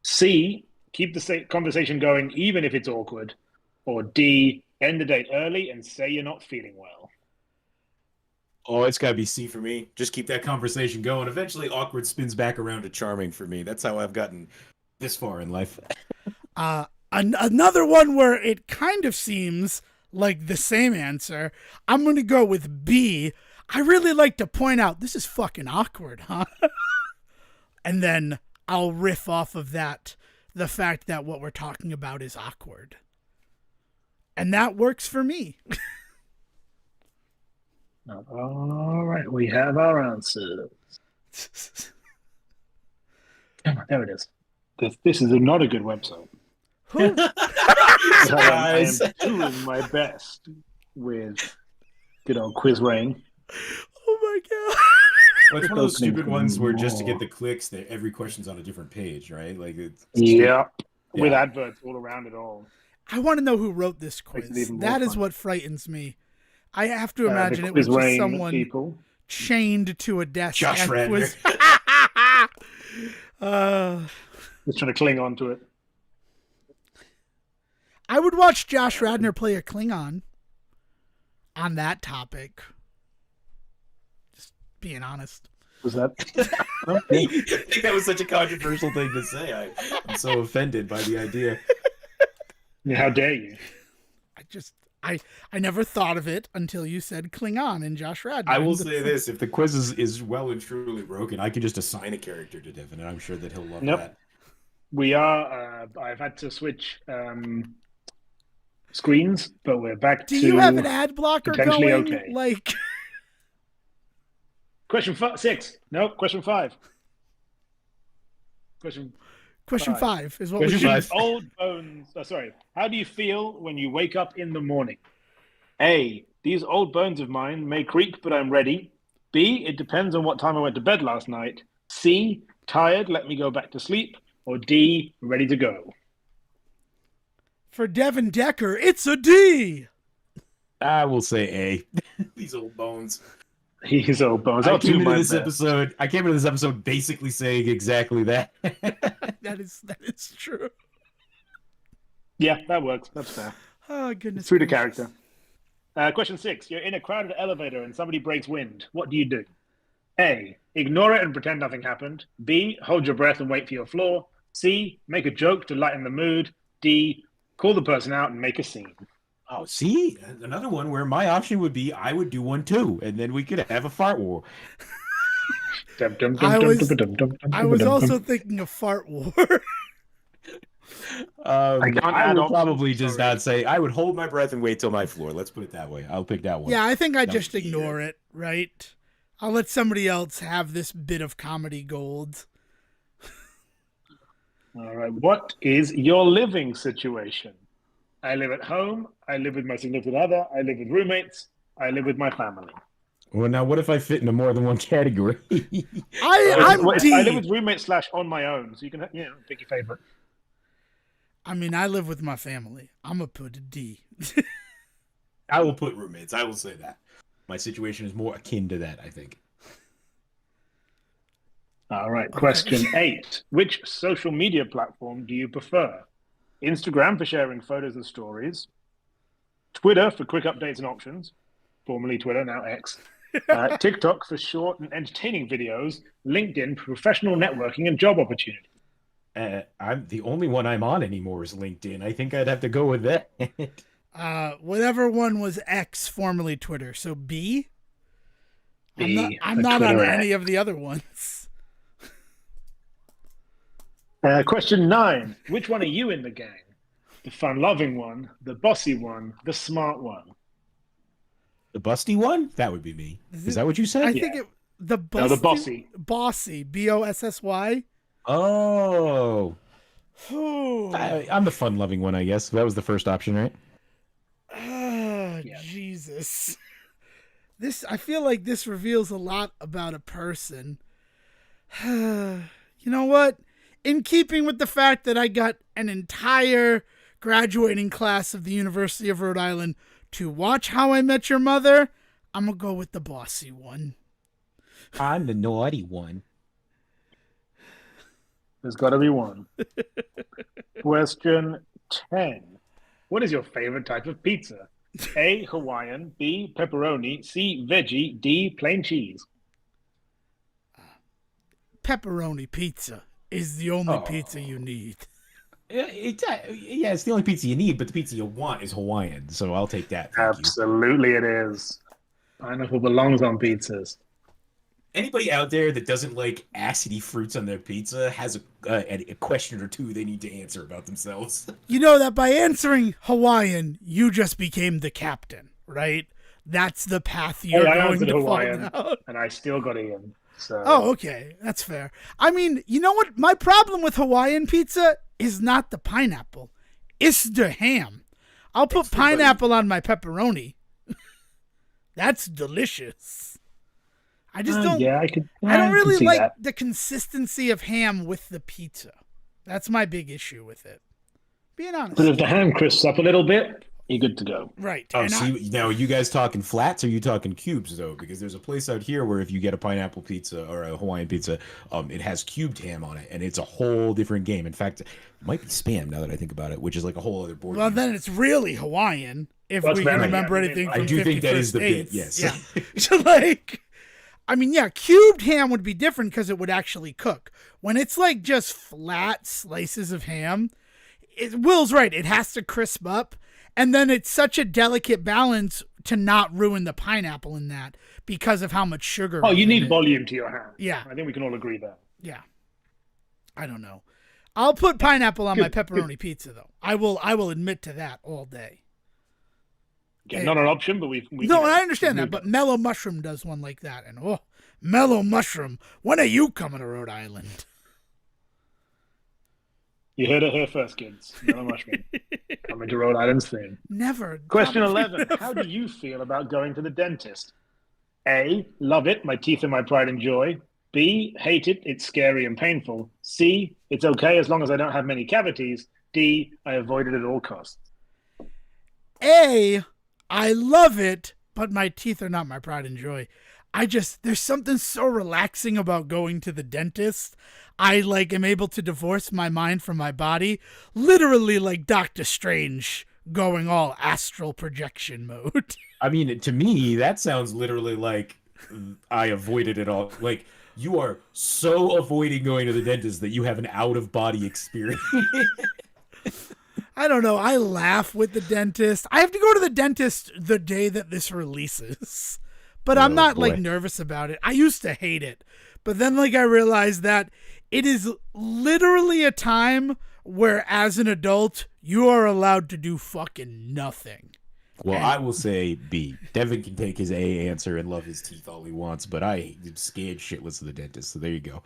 C, keep the conversation going even if it's awkward. Or D, end the date early and say you're not feeling well. oh, it's gotta be C for me. Just keep that conversation going. Eventually, awkward spins back around to charming for me. That's how I've gotten this far in life. Another one where it kind of seems like the same answer. I'm going to go with B. I really like to point out this is fucking awkward, huh? And then I'll riff off of that, the fact that what we're talking about is awkward. And that works for me. All right, we have our answers. Come on, there it is. This is not a good website. I am doing my best with good old Quizrain. Oh my god. Well, it's one of those stupid ones where just to get the clicks, that every question's on a different page, right? Like it's yeah, with adverts all around it all. I want to know who wrote this quiz. That is what frightens me. I have to imagine it was just someone chained to a desk. Josh Radnor. Just trying to cling on to it. I would watch Josh Radnor play a Klingon on that topic. Just being honest. Was that? I think that was such a controversial thing to say. I'm so offended by the idea. Yeah, how dare you? I never thought of it until you said Klingon and Josh Radnor. I will say this: if the quiz is well and truly broken, I can just assign a character to Devin, and I'm sure that he'll love that. We are. I've had to switch screens, but we're back to. Do you have an ad blocker going? Okay. Like question 6. No, question 5. Question 5 is what question we 5. Old bones. Oh, sorry. How do you feel when you wake up in the morning? A, these old bones of mine may creak, but I'm ready. B, it depends on what time I went to bed last night. C, tired, let me go back to sleep. Or D, ready to go. For Devin Decker, it's a D. I will say A. These old bones. These old bones. I came into this episode basically saying exactly that. That is true. Yeah, that works. That's fair. Oh, goodness. True to gracious. character. Question 6. You're in a crowded elevator and somebody breaks wind. What do you do? A. Ignore it and pretend nothing happened. B. Hold your breath and wait for your floor. C. Make a joke to lighten the mood. D. Call the person out and make a scene. Oh, see, another one where my option would be I would do one too, and then we could have a fart war. I was also thinking of fart war. I can't I add would options, probably just sorry. not say. I would hold my breath and wait till my floor. Let's put it that way. I'll pick that one. Yeah, I think I That just would be ignore it, right? I'll let somebody else have this bit of comedy gold. All right. What is your living situation? I live at home. I live with my significant other. I live with roommates. I live with my family. Well, now what if I fit into more than one category? I'm D. I live with roommates / on my own, so you can pick your favorite. I mean, I live with my family. I'm going to put a D. I will put roommates. I will say that. My situation is more akin to that, I think. All right. Question 8. Which social media platform do you prefer? Instagram for sharing photos and stories. Twitter for quick updates and options. Formerly Twitter, now X. TikTok for short and entertaining videos. LinkedIn for professional networking and job opportunities. I'm the only one I'm on anymore is LinkedIn. I think I'd have to go with that. Whatever one was X, formerly Twitter. So B? B, I'm not on Twitter any X. of the other ones. Question 9. Which one are you in the gang? The fun-loving one, the bossy one, the smart one. The busty one? That would be me. Is that what you said? I think the No, the bossy. Bossy. Bossy. Oh. Oh. I'm the fun-loving one, I guess. That was the first option, right? Jesus. I feel like this reveals a lot about a person. You know what? In keeping with the fact that I got an entire graduating class of the University of Rhode Island to watch How I Met Your Mother, I'm going to go with the bossy one. I'm the naughty one. There's got to be one. Question 10. What is your favorite type of pizza? A, Hawaiian. B, pepperoni. C, veggie. D, plain cheese. Pepperoni pizza is the only pizza you need. It's the only pizza you need, but the pizza you want is Hawaiian, so I'll take that. Thank Absolutely it is. Pineapple belongs on pizzas. Anybody out there that doesn't like acidy fruits on their pizza has a question or two they need to answer about themselves. You know that by answering Hawaiian, you just became the captain, right? That's the path you're going to Hawaiian, follow down. and I still got in. So. Oh, okay. That's fair. I mean, you know what? My problem with Hawaiian pizza is not the pineapple. It's the ham. I'll put pineapple on my pepperoni. That's delicious. I just don't. Yeah, I don't really like that. the consistency of ham with the pizza. That's my big issue with it. Being honest. But if the ham crisps up a little bit, you're good to go. Right. Oh, now are you guys talking flats or are you talking cubes though? Because there's a place out here where if you get a pineapple pizza or a Hawaiian pizza, it has cubed ham on it, and it's a whole different game. In fact, it might be Spam now that I think about it, which is like a whole other board. Well, game. then it's really Hawaiian if we can remember anything from I do think that is the 51st bit. Dates. Yes. Yeah. So like, I mean, yeah, cubed ham would be different because it would actually cook. When it's like just flat slices of ham, Will's right. It has to crisp up. And then it's such a delicate balance to not ruin the pineapple in that because of how much sugar. Oh, you need volume to your ham. Yeah. I think we can all agree there. Yeah. I don't know. I'll put pineapple on my pepperoni pizza, though. I will admit to that all day. Again, not an option, but we No, I understand that, but Mellow Mushroom does one like that. And, Mellow Mushroom, when are you coming to Rhode Island? You heard it here first, kids. Mellow Mushroom. Coming to Rhode Island soon. Never. Question 11. How do you feel about going to the dentist? A, love it. My teeth are my pride and joy. B, hate it. It's scary and painful. C, it's okay as long as I don't have many cavities. D, I avoid it at all costs. A, I love it, but my teeth are not my pride and joy. there's something so relaxing about going to the dentist. I like am able to divorce my mind from my body, literally like Doctor Strange going all astral projection mode. I mean, to me, that sounds literally like I avoided it all. Like, you are so avoiding going to the dentist that you have an out-of-body experience. I don't know. I laugh with the dentist. I have to go to the dentist the day that this releases. But I'm not like nervous about it. I used to hate it. But then like I realized that it is literally a time where as an adult, you are allowed to do fucking nothing. Well, I will say B. Devin can take his A answer and love his teeth all he wants, but I am scared shitless of the dentist, so there you go.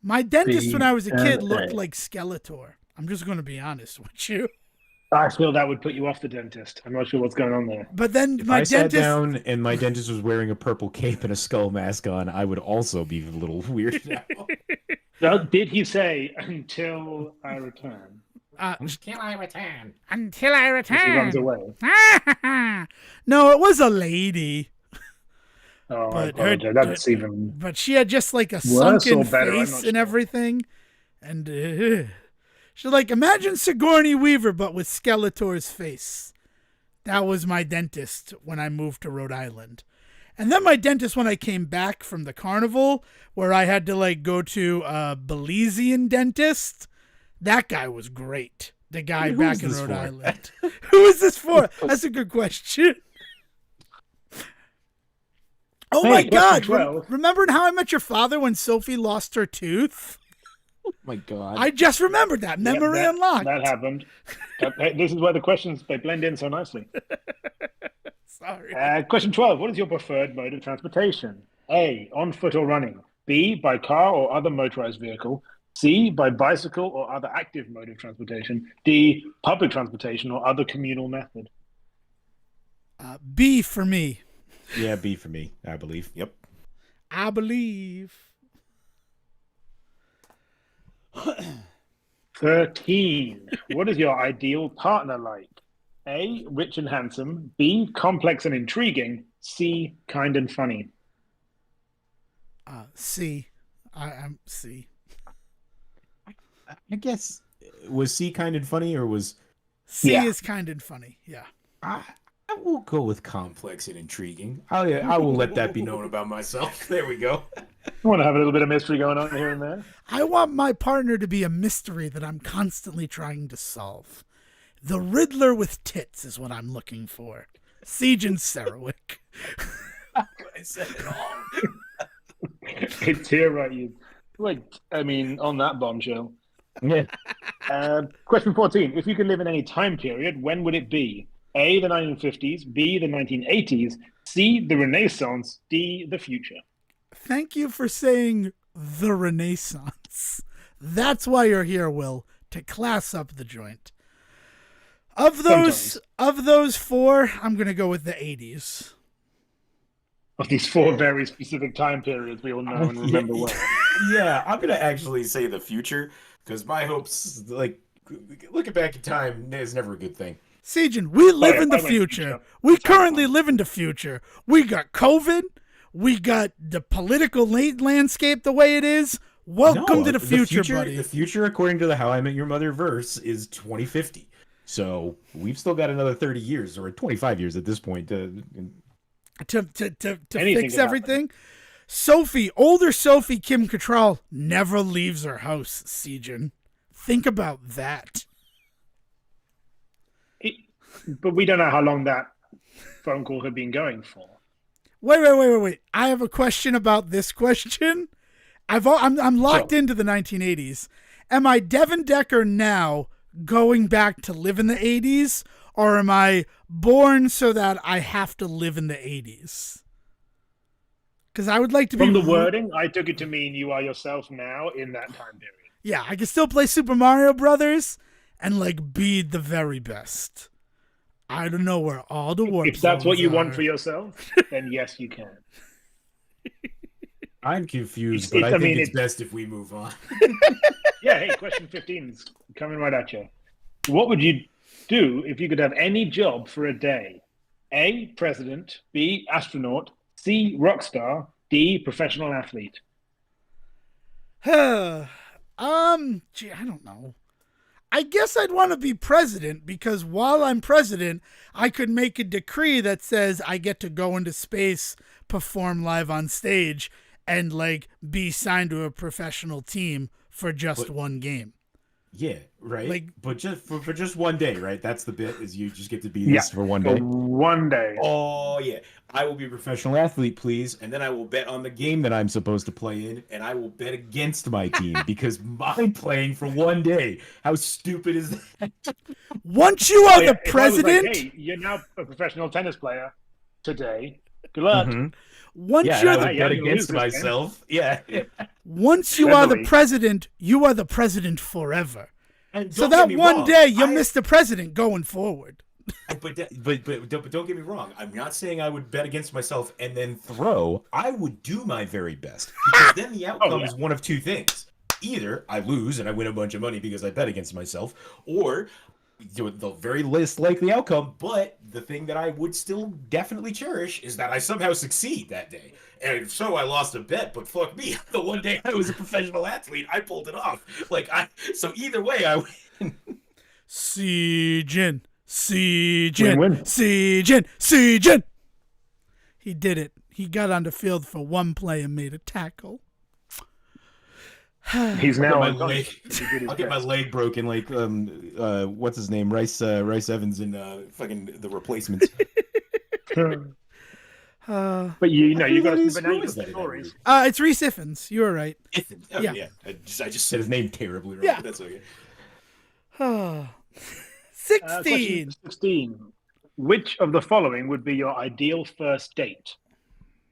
My dentist when I was a kid looked like Skeletor. I'm just going to be honest with you. I feel that would put you off the dentist. I'm not sure what's going on there. But then if my I dentist sat down and my dentist was wearing a purple cape and a skull mask on, I would also be a little weird now. So did he say until I return? Until I return. Until I return. He runs away. No, it was a lady. Oh, But I apologize. That's even. But she had just like a Worse sunken or better, I'm face not and sure. everything. And she's like, imagine Sigourney Weaver, but with Skeletor's face. That was my dentist when I moved to Rhode Island. And then my dentist when I came back from the carnival, where I had to like go to a Belizean dentist. That guy was great. The guy back in Rhode Island. Who is this for? That's a good question. Oh my God. Remember in How I Met Your Father when Sophie lost her tooth? Oh my God. I just remembered that. Memory unlocked. That happened. This is where the questions, they blend in so nicely. Sorry. Question 12. What is your preferred mode of transportation? A, on foot or running. B, by car or other motorized vehicle. C, by bicycle or other active mode of transportation. D, public transportation or other communal method. B for me. Yeah, B for me, I believe. Yep. I believe. 13. What is your ideal partner like? A, rich and handsome. B, complex and intriguing. C, kind and funny. C. I'm C. I guess, was C kind and funny, or was... C is kind and funny, yeah. I will go with complex and intriguing. I will let that be known about myself. There we go. I want to have a little bit of mystery going on here and there. I want my partner to be a mystery that I'm constantly trying to solve. The Riddler with tits is what I'm looking for. Siege and Sarowick. I said it all. It's here, right? You. Wait, I mean, on that bombshell. Yeah. Question 14. If you could live in any time period, when would it be? A, the 1950s. B, the 1980s. C, the Renaissance. D, the future. Thank you for saying the Renaissance. That's why you're here, Will, to class up the joint. Of those four, I'm going to go with the 80s. Of these four very specific time periods we all know and remember well. Yeah, I'm going to actually say the future, because my hopes, like, looking back in time is never a good thing. Siegen, we live in the future. We currently live in the future. We got COVID. We got the political landscape the way it is. Welcome to the future, buddy. The future, according to the How I Met Your Mother verse, is 2050. So we've still got another 30 years, or 25 years at this point, to fix everything. Older Sophie Kim Cattrall never leaves her house, Siegen. Think about that. But we don't know how long that phone call had been going for. Wait. I have a question about this question. I'm locked into the 1980s. Am I Devin Decker now going back to live in the 80s, or am I born so that I have to live in the 80s? Because I would like to be... From the wording, I took it to mean you are yourself now in that time period. Yeah, I can still play Super Mario Brothers and like be the very best. I don't know where all the warp If that's what you zones want are. for yourself, then yes, you can. I'm confused, but I think it's best if we move on. Yeah, hey, question 15 is coming right at you. What would you do if you could have any job for a day? A, president. B, astronaut. C, rock star, D, professional athlete. Gee, I don't know. I guess I'd want to be president because while I'm president, I could make a decree that says I get to go into space, perform live on stage, and like be signed to a professional team for just one game. Yeah, right. Like, but just for just one day, right? That's the bit, is you just get to be this for one For day. one day. Oh yeah, I will be a professional athlete, please, and then I will bet on the game that I'm supposed to play in, and I will bet against my team because I'm playing for one day. How stupid is that? Once you are the If I was like, president, hey, you're now a professional tennis player today. Good luck. once Yeah, you're I the would bet you're gonna against lose this game. myself. Yeah. once you are the Steadily. president, you are the president forever. And So don't that get me one wrong, day you're Mr. President going forward. But don't get me wrong. I'm not saying I would bet against myself and then throw. I would do my very best because then the outcome is one of two things: either I lose and I win a bunch of money because I bet against myself, or the very least likely outcome. But the thing that I would still definitely cherish is that I somehow succeed that day. And if so, I lost a bet. But fuck me, the one day I was a professional athlete, I pulled it off. So either way, I win. Siegen. Win-win. Siegen. He did it. He got on the field for one play and made a tackle. He's now my leg. I'll get my best. leg broken like what's his name, Rice Evans in fucking The Replacements. But you know, you got Who to. is- But now who you is got that in that stories. movie? It's Reese Ifans. You were right. Oh, Yeah. yeah. I just said his name terribly wrong. Yeah. But that's okay. 16. Question 16. Which of the following would be your ideal first date?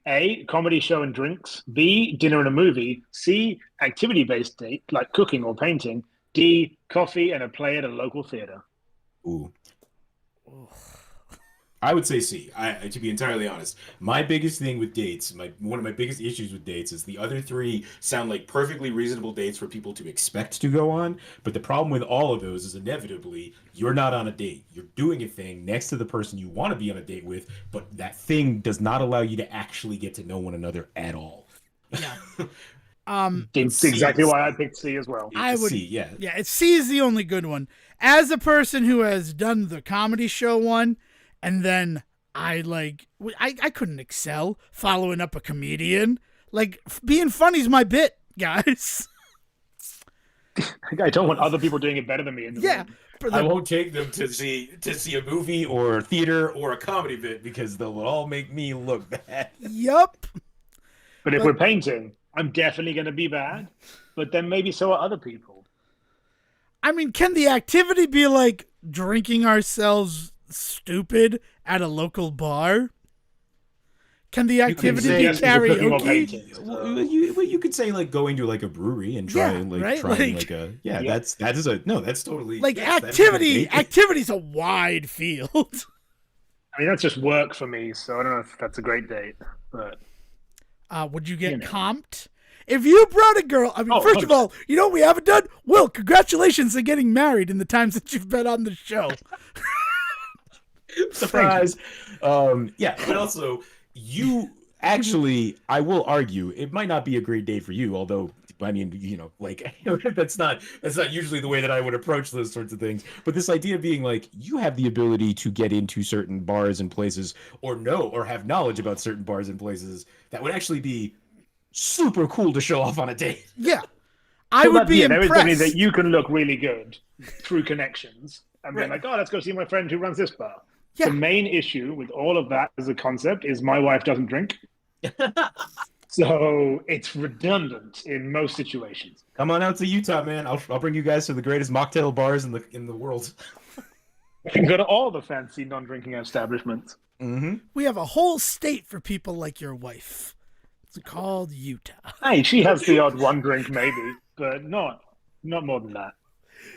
A, comedy show and drinks. B, dinner and a movie. C, activity-based date like cooking or painting. D, coffee and a play at a local theater. Ooh. I would say C. To be entirely honest, my biggest thing with dates, one of my biggest issues with dates is the other three sound like perfectly reasonable dates for people to expect to go on. But the problem with all of those is inevitably you're not on a date. You're doing a thing next to the person you want to be on a date with, but that thing does not allow you to actually get to know one another at all. Yeah. It's exactly why I picked C as well. I would. C, yeah. Yeah, C is the only good one. As a person who has done the comedy show one, and then I couldn't excel following up a comedian. Like, being funny's my bit, guys. I don't want other people doing it better than me. In the Yeah. room. I won't take them to see a movie or theater or a comedy bit because they'll all make me look bad. Yup. But if we're painting, I'm definitely going to be bad. But then maybe so are other people. I mean, can the activity be like drinking ourselves stupid at a local bar? Can the activity say be yes, it's cooking or karaoke? painting. You could say like going to like a brewery and trying right? trying Like- that's totally Like, yes, that is a activity. date. Activity's a wide field. I mean, that's just work for me. So I don't know if that's a great date. But Would you get You know. comped? If you brought a girl, I mean, Oh, first of all, you know what we haven't done? Will, congratulations on getting married in the times that you've been on the show. Surprise. Yeah, but also you actually, I will argue, it might not be a great date for you, although I mean, like that's not usually the way that I would approach those sorts of things. But this idea being like you have the ability to get into certain bars and places or have knowledge about certain bars and places that would actually be super cool to show off on a date. Yeah. I would be there is definitely impressed. that you can look really good through connections. And then Right. like, oh, let's go see my friend who runs this bar. Yeah. The main issue with all of that as a concept is my wife doesn't drink. So it's redundant in most situations. Come on out to Utah, man. I'll bring you guys to the greatest mocktail bars in the world. You can go to all the fancy non-drinking establishments. Mm-hmm. We have a whole state for people like your wife. It's called Utah. Hey, she has the odd one drink maybe, but not more than that.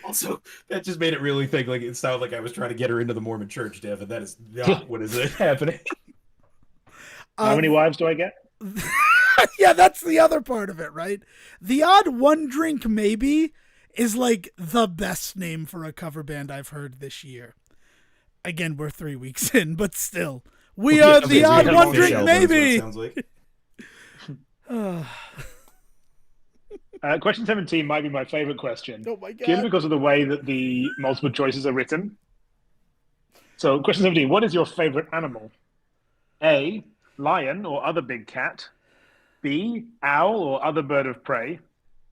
Also, that just made it really think like it sounded like I was trying to get her into the Mormon church, Dev, and that is not what is happening. How many wives do I get? Yeah, that's the other part of it, right? The odd one drink maybe is like the best name for a cover band I've heard this year. Again, we're 3 weeks in, but still. We Yeah, are okay, the so we odd have one fish drink, elbows, what it maybe. sounds like. Question 17 might be my favorite question. Oh my God. Purely because of the way that the multiple choices are written. So, question 17, what is your favorite animal? A, lion or other big cat. B, owl or other bird of prey.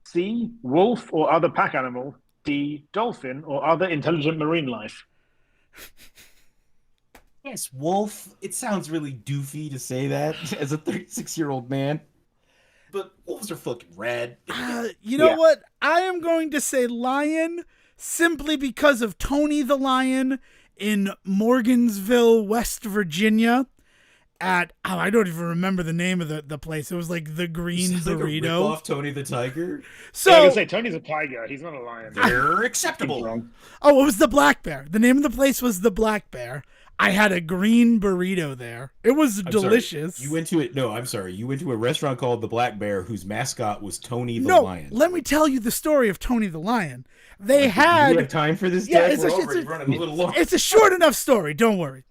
C, wolf or other pack animal. D, dolphin or other intelligent marine life. Yes, wolf. It sounds really doofy to say that as a 36-year-old man. But wolves are fucking rad. You know Yeah. what? I am going to say lion simply because of Tony the Lion in Morgansville, West Virginia. I don't even remember the name of the place. It was like the Green Sounds like a Burrito. rip-off Tony the Tiger. So I was gonna say Tony's a tiger. He's not a lion. They're He's acceptable. wrong. Oh, it was the Black Bear. The name of the place was the Black Bear. I had a green burrito there. It was I'm delicious. sorry. You went to it. No, I'm sorry. You went to a restaurant called the Black Bear, whose mascot was Tony the No, Lion. let me tell you the story of Tony the Lion. They Do had you have time for this? Yeah, Dad? it's We're a- already it's a- running a little long. it's a short enough story. Don't worry.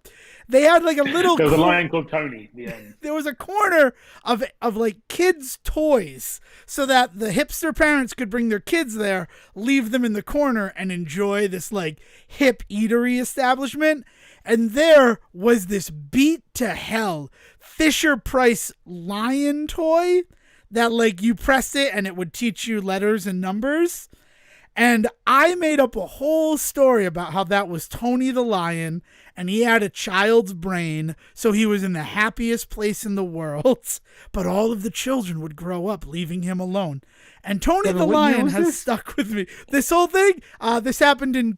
They had like a little. There was a lion called Tony. The end. There was a corner of like kids' toys, so that the hipster parents could bring their kids there, leave them in the corner, and enjoy this like hip eatery establishment. And there was this beat to hell Fisher Price lion toy that like you pressed it and it would teach you letters and numbers. And I made up a whole story about how that was Tony the Lion and he had a child's brain, so he was in the happiest place in the world. But all of the children would grow up, leaving him alone. And Tony Kevin, the what year Lion was has this? stuck with me. This whole thing, this happened in,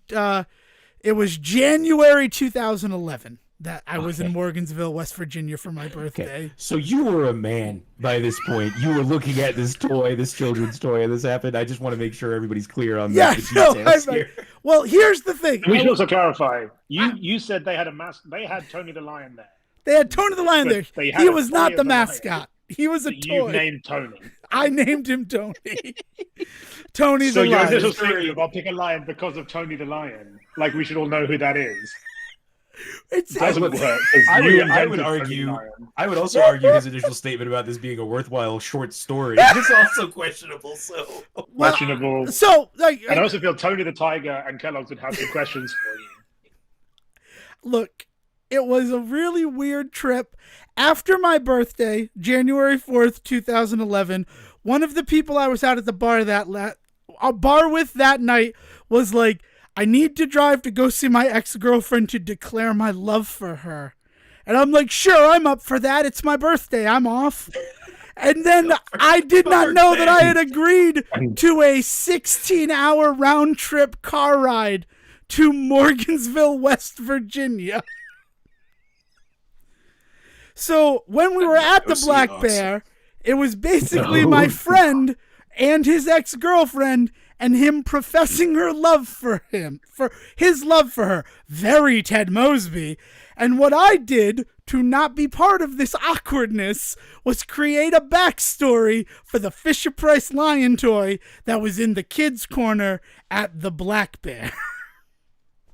it was January 2011 that I was in Morgansville, West Virginia for my birthday. Okay, so you were a man by this point. You were looking at this toy, this children's toy, and this happened. I just want to make sure everybody's clear on Yeah, the no, details here. well, here's the thing. We should also clarify. You said they had They had Tony the Lion there. They had Tony the Lion But there. they had He a was toy not of the the lion. mascot. He was a That you've toy. named Tony. I named him Tony. Tony So the your Lion. initial statement of I'll pick a lion because of Tony the Lion. Like we should all know who that is. It's Doesn't would- work. 'Cause I you would invented Tony argue. the Lion. I would also argue his initial statement about this being a worthwhile short story. It's also questionable. So Questionable. so like And I also feel Tony the Tiger and Kellogg's would have some questions for you. look, it was a really weird trip. After my birthday, January 4th, 2011, one of the people I was out at the bar with that night was like, I need to drive to go see my ex-girlfriend to declare my love for her. And I'm like, sure, I'm up for that. It's my birthday. I'm off. And then I did not know that I had agreed to a 16-hour round-trip car ride to Morgansville, West Virginia. So when we were at the Black Bear, it was basically my friend and his ex-girlfriend and him professing her love for him, for his love for her. Very Ted Mosby. And what I did to not be part of this awkwardness was create a backstory for the Fisher-Price lion toy that was in the kids' corner at the Black Bear.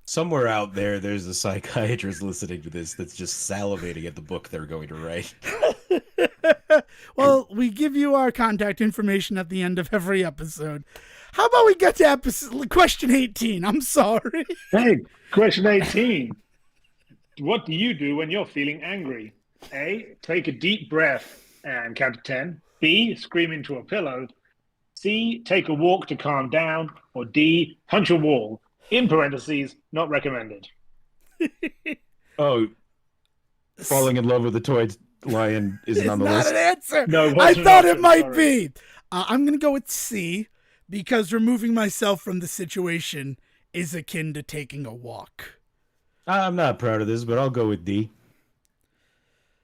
somewhere out there, there's a psychiatrist listening to this that's just salivating at the book they're going to write. Well, we give you our contact information at the end of every episode. How about we get to question 18? I'm sorry. Hey, question 18. What do you do when you're feeling angry? A, take a deep breath and count to 10. B, scream into a pillow. C, take a walk to calm down. Or D, punch a wall. In parentheses, not recommended. Oh, falling in love with a toy lion isn't It's on the not list. an answer. No, I what's an thought it option? might Sorry. be. I'm going to go with C because removing myself from the situation is akin to taking a walk. I'm not proud of this, but I'll go with D.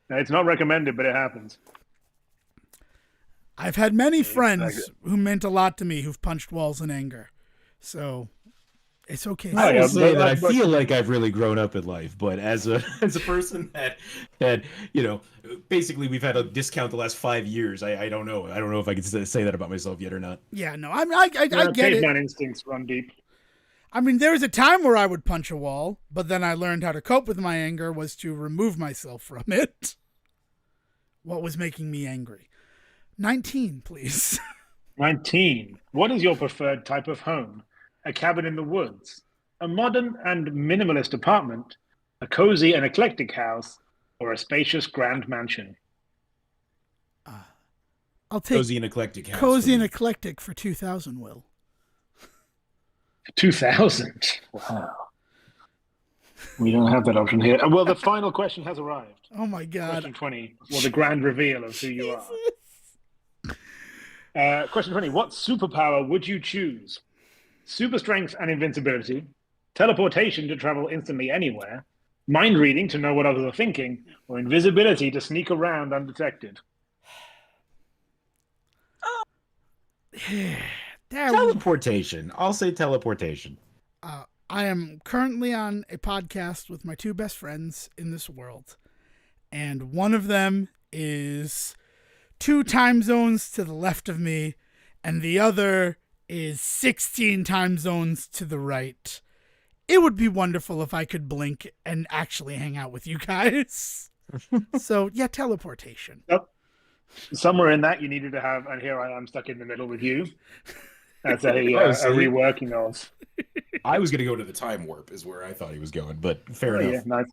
No, it's not recommended, but it happens. I've had many friends who meant a lot to me who've punched walls in anger. So it's okay. I yeah, will say that I but- feel like I've really grown up in life, but as a person that had, basically we've had a discount the last 5 years. I don't know. I don't know if I can say that about myself yet or not. Yeah, no, I get it. Caveman instincts run deep. I mean, there was a time where I would punch a wall, but then I learned how to cope with my anger was to remove myself from it. What was making me angry? 19, please. 19. What is your preferred type of home? A cabin in the woods, a modern and minimalist apartment, a cozy and eclectic house, or a spacious grand mansion? I'll take Cozy and eclectic house. cozy and eclectic for 2000, Will. 2000. Wow. We don't have that option here. Well, the final question has arrived. Oh my God. Question 20. Well, the grand reveal of who you are. Question 20. What superpower would you choose? Super strength and invincibility, teleportation to travel instantly anywhere, mind reading to know what others are thinking, or invisibility to sneak around undetected? Teleportation. I'll say teleportation. I am currently on a podcast with my two best friends in this world, and one of them is 2 time zones to the left of me, and the other is 16 time zones to the right. It would be wonderful if I could blink and actually hang out with you guys. So, yeah, teleportation. Yep. Somewhere in that you needed to have, and here I am stuck in the middle with you. That's a reworking of. I was going to go to the time warp is where I thought he was going, but fair enough. Yeah, nice.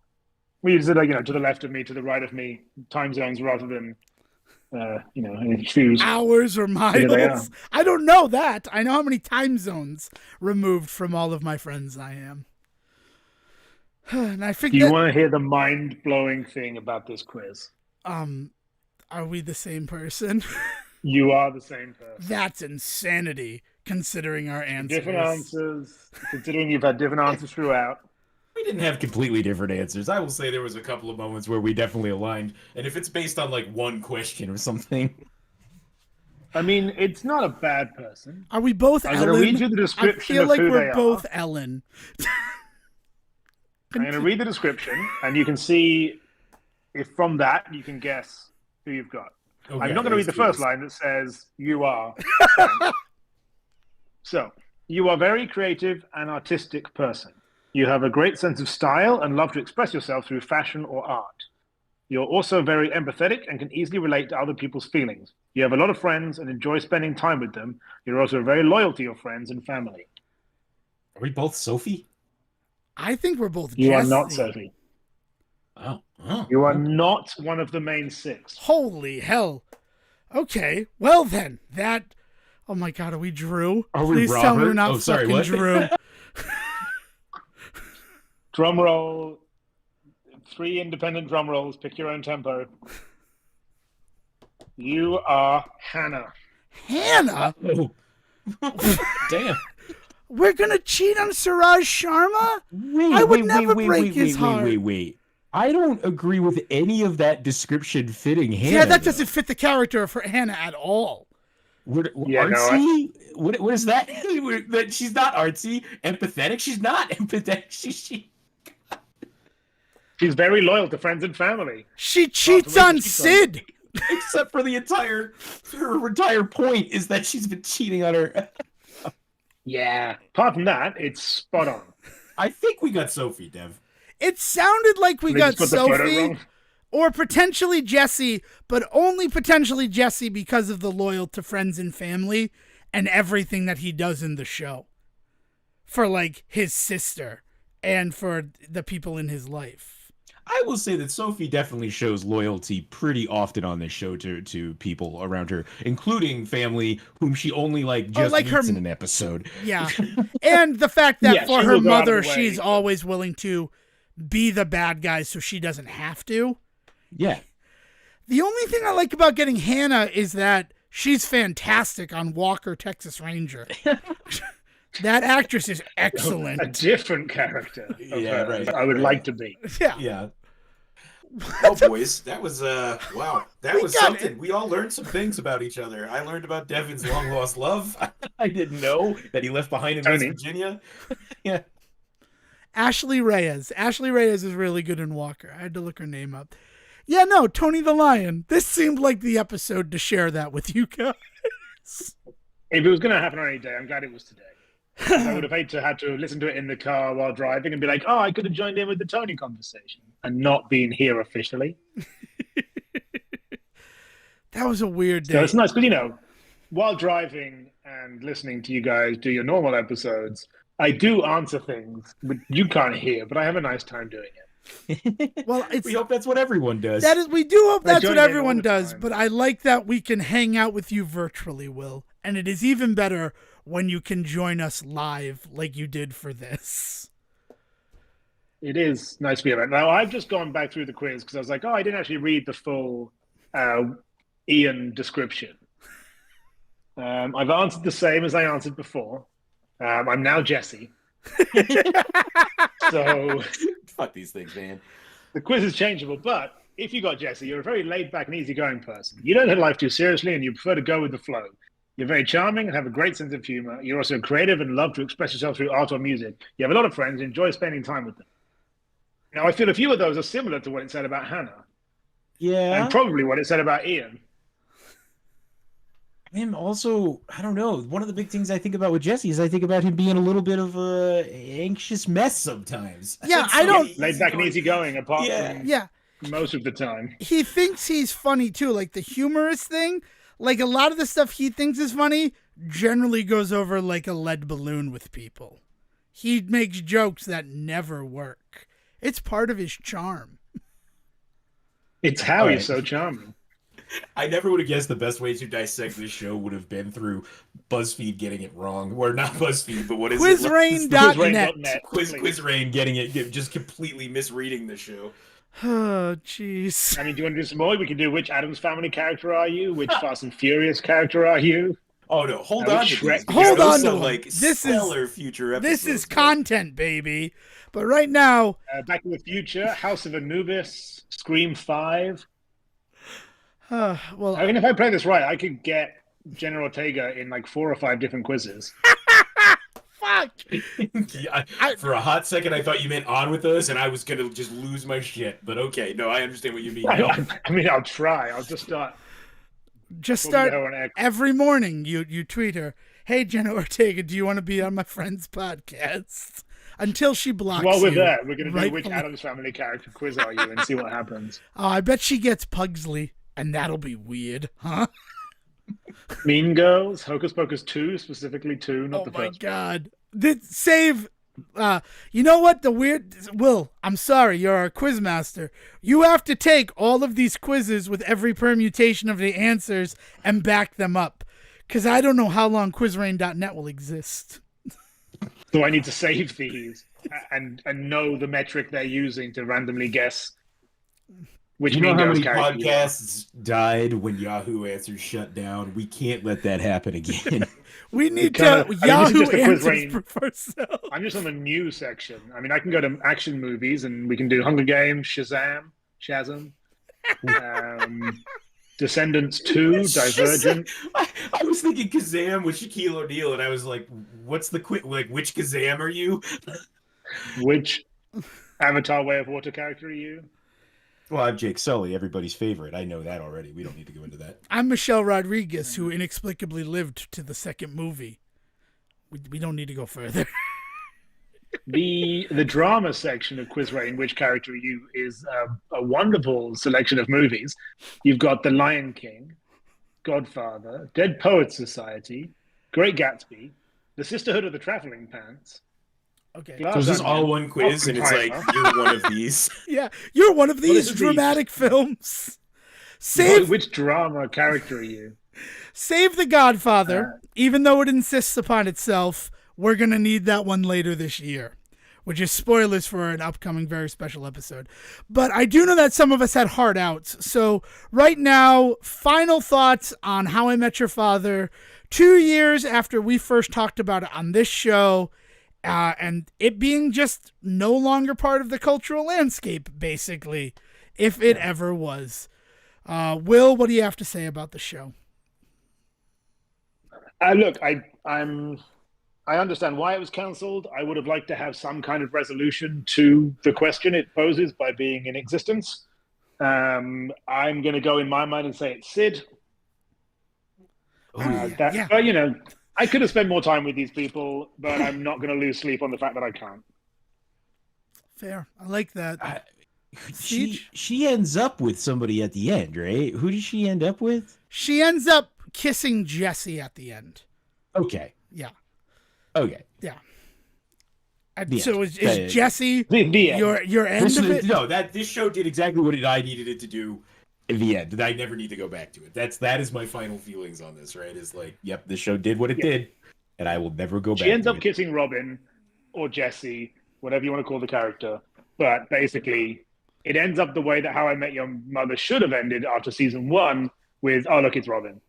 We used it to the left of me, to the right of me, time zones rather than, shoes. Hours or miles. I don't know that. I know how many time zones removed from all of my friends I am. And I think Do you want to hear the mind-blowing thing about this quiz? Are we the same person? You are the same person. That's insanity, considering our answers. Different answers, considering you've had different answers throughout. We didn't have completely different answers. I will say there was a couple of moments where we definitely aligned. And if it's based on like one question or something. I mean, it's not a bad person. Are we both Ellen? I'm going to read you the description I feel of like who we're they both are. Ellen. I'm going to read the description, and you can see if from that you can guess who you've got. Okay, I'm not going to read the first line that says, you are. So, you are a very creative and artistic person. You have a great sense of style and love to express yourself through fashion or art. You're also very empathetic and can easily relate to other people's feelings. You have a lot of friends and enjoy spending time with them. You're also very loyal to your friends and family. Are we both Sophie? I think we're both You Jesse. are not Sophie. Oh. You are not one of the main 6. Holy hell. Okay, well then, that... Oh my God, are we Drew? Are we Please tell me we're not sorry, fucking what? Drew. Drum roll. 3 independent drum rolls. Pick your own tempo. You are Hannah. Hannah? Oh. Damn. We're gonna cheat on Suraj Sharma? I would never break his heart. Wait. I don't agree with any of that description fitting Hannah. Yeah, that doesn't fit the character for Hannah at all. Artsy? What is that? That she's not artsy. Empathetic? She's not empathetic. She's very loyal to friends and family. She cheats on Sid. Except for her entire point is that she's been cheating on her. Yeah. Apart from that, it's spot on. I think we got Sophie, Dev. It sounded like we They got just put the photo Sophie wrong. or potentially Jesse, but only potentially Jesse because of the loyal to friends and family and everything that he does in the show for like his sister and for the people in his life. I will say that Sophie definitely shows loyalty pretty often on this show to people around her, including family whom she only just meets in an episode. Yeah. And the fact that for she her will go out of mother, the way. she's always willing to be the bad guy so she doesn't have to. Yeah. The only thing I like about getting Hannah is that she's fantastic on Walker, Texas Ranger. That actress is excellent. A different character. Yeah, right. I would like to be. Yeah. Oh, boys, that was wow. That was something. We all learned some things about each other. I learned about Devin's long lost love. I didn't know that he left behind in West Virginia. Yeah. Ashley Reyes. Ashley Reyes is really good in Walker. I had to look her name up. Yeah, no, Tony the Lion. This seemed like the episode to share that with you guys. If it was going to happen on any day, I'm glad it was today. I would have hated to had to listen to it in the car while driving and be like, oh, I could have joined in with the Tony conversation and not been here officially. That was a weird day. So it's nice because, while driving and listening to you guys do your normal episodes, I do answer things you can't hear, but I have a nice time doing it. Well, we hope that's what everyone does. We do hope that's what everyone does, time. but I like that we can hang out with you virtually, Will. And it is even better when you can join us live like you did for this. It is nice to be about. Now, I've just gone back through the quiz because I was like, I didn't actually read the full Ian description. I've answered the same as I answered before. I'm now Jesse. So fuck these things, man. The quiz is changeable, but if you got Jesse, you're a very laid-back and easygoing person. You don't take life too seriously, and you prefer to go with the flow. You're very charming and have a great sense of humor. You're also creative and love to express yourself through art or music. You have a lot of friends and enjoy spending time with them. Now, I feel a few of those are similar to what it said about Hannah. Yeah. And probably what it said about Ian. Him also, I don't know. One of the big things I think about with Jesse is I think about him being a little bit of a anxious mess sometimes. Yeah, I don't laid back and easygoing apart from yeah. most of the time. He thinks he's funny too, like the humorous thing. Like a lot of the stuff he thinks is funny generally goes over like a lead balloon with people. He makes jokes that never work. It's part of his charm. It's how he's so charming. I never would have guessed the best way to dissect this show would have been through BuzzFeed getting it wrong. Or not BuzzFeed, but what is Quizrain.net. it? Quizrain getting it, just completely misreading the show. Oh, jeez. I mean, do you want to do some more? We can do which Addams Family character are you? Which Fast and Furious character are you? Oh, no. Hold on to these. Hold on to like stellar future episodes. This is content, baby. But right now... Back to the Future, House of Anubis, Scream 5. Well, I mean, if I play this right, I could get General Ortega in like 4 or 5 different quizzes. Fuck! Yeah, for a hot second, I thought you meant On With Us, and I was going to just lose my shit. But okay, no, I understand what you mean. I mean, I'll try. I'll just start. Every morning. You tweet her, "Hey, Jenna Ortega, do you want to be on my friend's podcast?" Until she blocks you. While we're there, we're going to do which Addams Family character quiz are you and see what happens. Oh, I bet she gets Pugsley, and that'll be weird, huh? Mean Girls, Hocus Pocus 2, specifically 2, not the first. Oh my God. Save... you know what? Will, I'm sorry, you're our quizmaster. You have to take all of these quizzes with every permutation of the answers and back them up. Because I don't know how long Quizrain.net will exist. So I need to save these and know the metric they're using to randomly guess which Mean Girls character. Podcasts died when Yahoo Answers shut down. We can't let that happen again. We need to Yahoo Answers first. I'm just on the news section. I mean, I can go to action movies and we can do Hunger Games, Shazam, Descendants 2, Divergent. I was thinking Kazam with Shaquille O'Neal, and I was like, "What's the which Kazam are you? Which Avatar: Way of Water character are you?" Well, I'm Jake Sully, everybody's favorite. I know that already. We don't need to go into that. I'm Michelle Rodriguez, who inexplicably lived to the second movie. We don't need to go further. The drama section of Quizrain, which character are you, is a wonderful selection of movies. You've got The Lion King, Godfather, Dead Poets Society, Great Gatsby, The Sisterhood of the Traveling Pants. Okay. So is this all one quiz, and it's like, you're one of these? Yeah, you're one of these dramatic films. Which drama character are you? Save The Godfather, even though it insists upon itself. We're going to need that one later this year, which is spoilers for an upcoming very special episode. But I do know that some of us had hard outs. So right now, final thoughts on How I Met Your Father, 2 years after we first talked about it on this show, and it being just no longer part of the cultural landscape, basically, if it ever was. Will, what do you have to say about the show? Look, I understand why it was cancelled. I would have liked to have some kind of resolution to the question it poses by being in existence. I'm going to go in my mind and say it's Sid. But, I could have spent more time with these people, but I'm not going to lose sleep on the fact that I can't. Fair. I like that. She ends up with somebody at the end, right? Who does she end up with? She ends up kissing Jesse at the end. Okay. Yeah. Okay. Yeah. So is Jesse the end. your end of it? No, this show did exactly what I needed it to do in the end. I never need to go back to it. That is my final feelings on this, right? Is like, yep, this show did what it did, and I will never go back. She ends up kissing Robin or Jesse, whatever you want to call the character. But basically, it ends up the way that How I Met Your Mother should have ended after season 1 with, oh, look, it's Robin.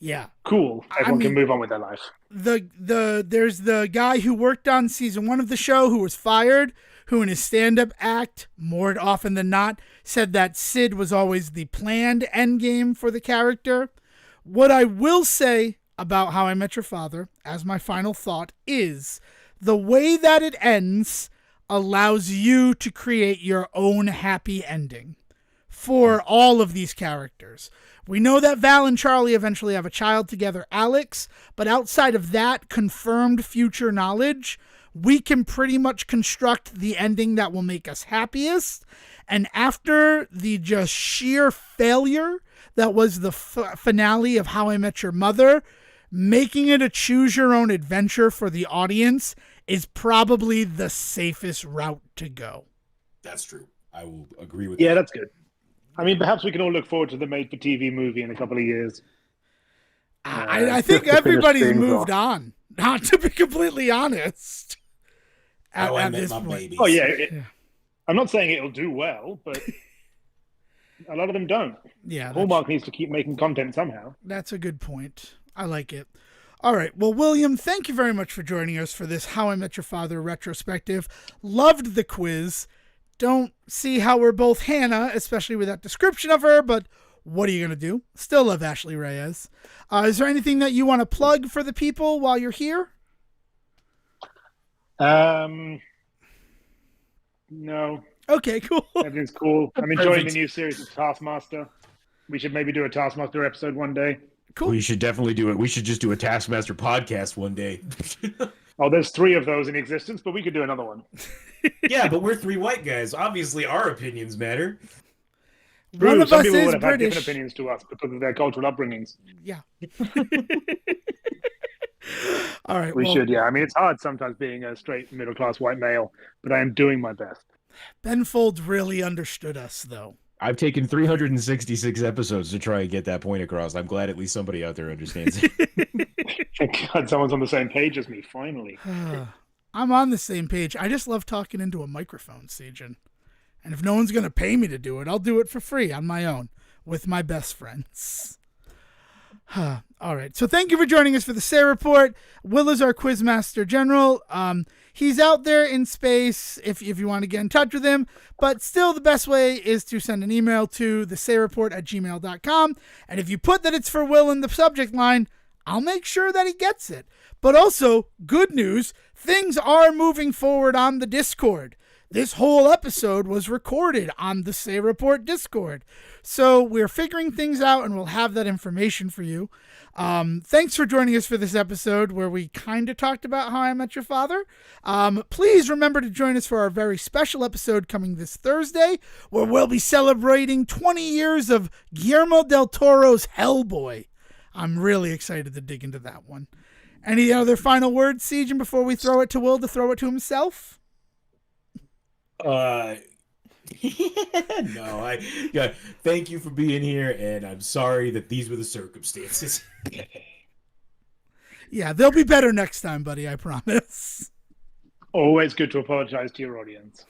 Yeah. Cool. Everyone can move on with their life. There's the guy who worked on season 1 of the show who was fired, who in his stand-up act, more often than not, said that Sid was always the planned end game for the character. What I will say about How I Met Your Father, as my final thought, is the way that it ends allows you to create your own happy ending for all of these characters. We know that Val and Charlie eventually have a child together, Alex, but outside of that confirmed future knowledge, we can pretty much construct the ending that will make us happiest. And after the just sheer failure that was the finale of How I Met Your Mother, making it a choose-your-own adventure for the audience is probably the safest route to go. That's true. I will agree with that. Yeah, that's good. I mean, perhaps we can all look forward to the made-for-TV movie in a couple of years. I think everybody's moved on, not to be completely honest. At this point. Babies. Oh, yeah. I'm not saying it'll do well, but a lot of them don't. Yeah, Hallmark needs to keep making content somehow. That's a good point. I like it. All right. Well, William, thank you very much for joining us for this How I Met Your Father retrospective. Loved the quiz. Don't see how we're both Hannah, especially with that description of her, but what are you going to do? Still love Ashley Reyes. Is there anything that you want to plug for the people while you're here? No. Okay, cool. Everything's cool. I'm enjoying the new series of Taskmaster. We should maybe do a Taskmaster episode one day. Cool. We should definitely do it. We should just do a Taskmaster podcast one day. Oh, there's 3 of those in existence, but we could do another one. Yeah, but we're 3 white guys. Obviously, our opinions matter. One of Some us people is would have British. had different opinions to us because of their cultural upbringings. Yeah. All right. We should, yeah. I mean, it's hard sometimes being a straight middle-class white male, but I am doing my best. Ben Folds really understood us, though. I've taken 366 episodes to try and get that point across. I'm glad at least somebody out there understands it. Thank God someone's on the same page as me, finally. I'm on the same page. I just love talking into a microphone, Sejan. And if no one's going to pay me to do it, I'll do it for free on my own with my best friends. All right. So thank you for joining us for the Say Report. Will is our Quizmaster General. He's out there in space if you want to get in touch with him. But still, the best way is to send an email to thesayreport@gmail.com. And if you put that it's for Will in the subject line, I'll make sure that he gets it. But also, good news, things are moving forward on the Discord. This whole episode was recorded on the Say Report Discord. So we're figuring things out and we'll have that information for you. Thanks for joining us for this episode where we kind of talked about How I Met Your Father. Please remember to join us for our very special episode coming this Thursday where we'll be celebrating 20 years of Guillermo del Toro's Hellboy. I'm really excited to dig into that one. Any other final words, Sejan, before we throw it to Will to throw it to himself? No, thank you for being here, and I'm sorry that these were the circumstances. Yeah, they'll be better next time, buddy, I promise. Always good to apologize to your audience.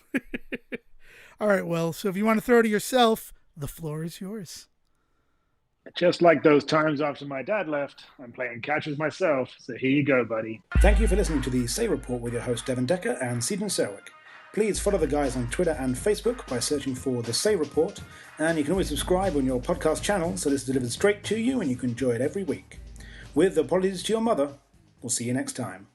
All right, well, so if you want to throw to yourself, the floor is yours. Just like those times after my dad left, I'm playing catch with myself, so here you go, buddy. Thank you for listening to the Say Report with your host Devon Decker and Stephen Serwick. Please follow the guys on Twitter and Facebook by searching for The Say Report, and you can always subscribe on your podcast channel so this is delivered straight to you and you can enjoy it every week. With apologies to your mother, we'll see you next time.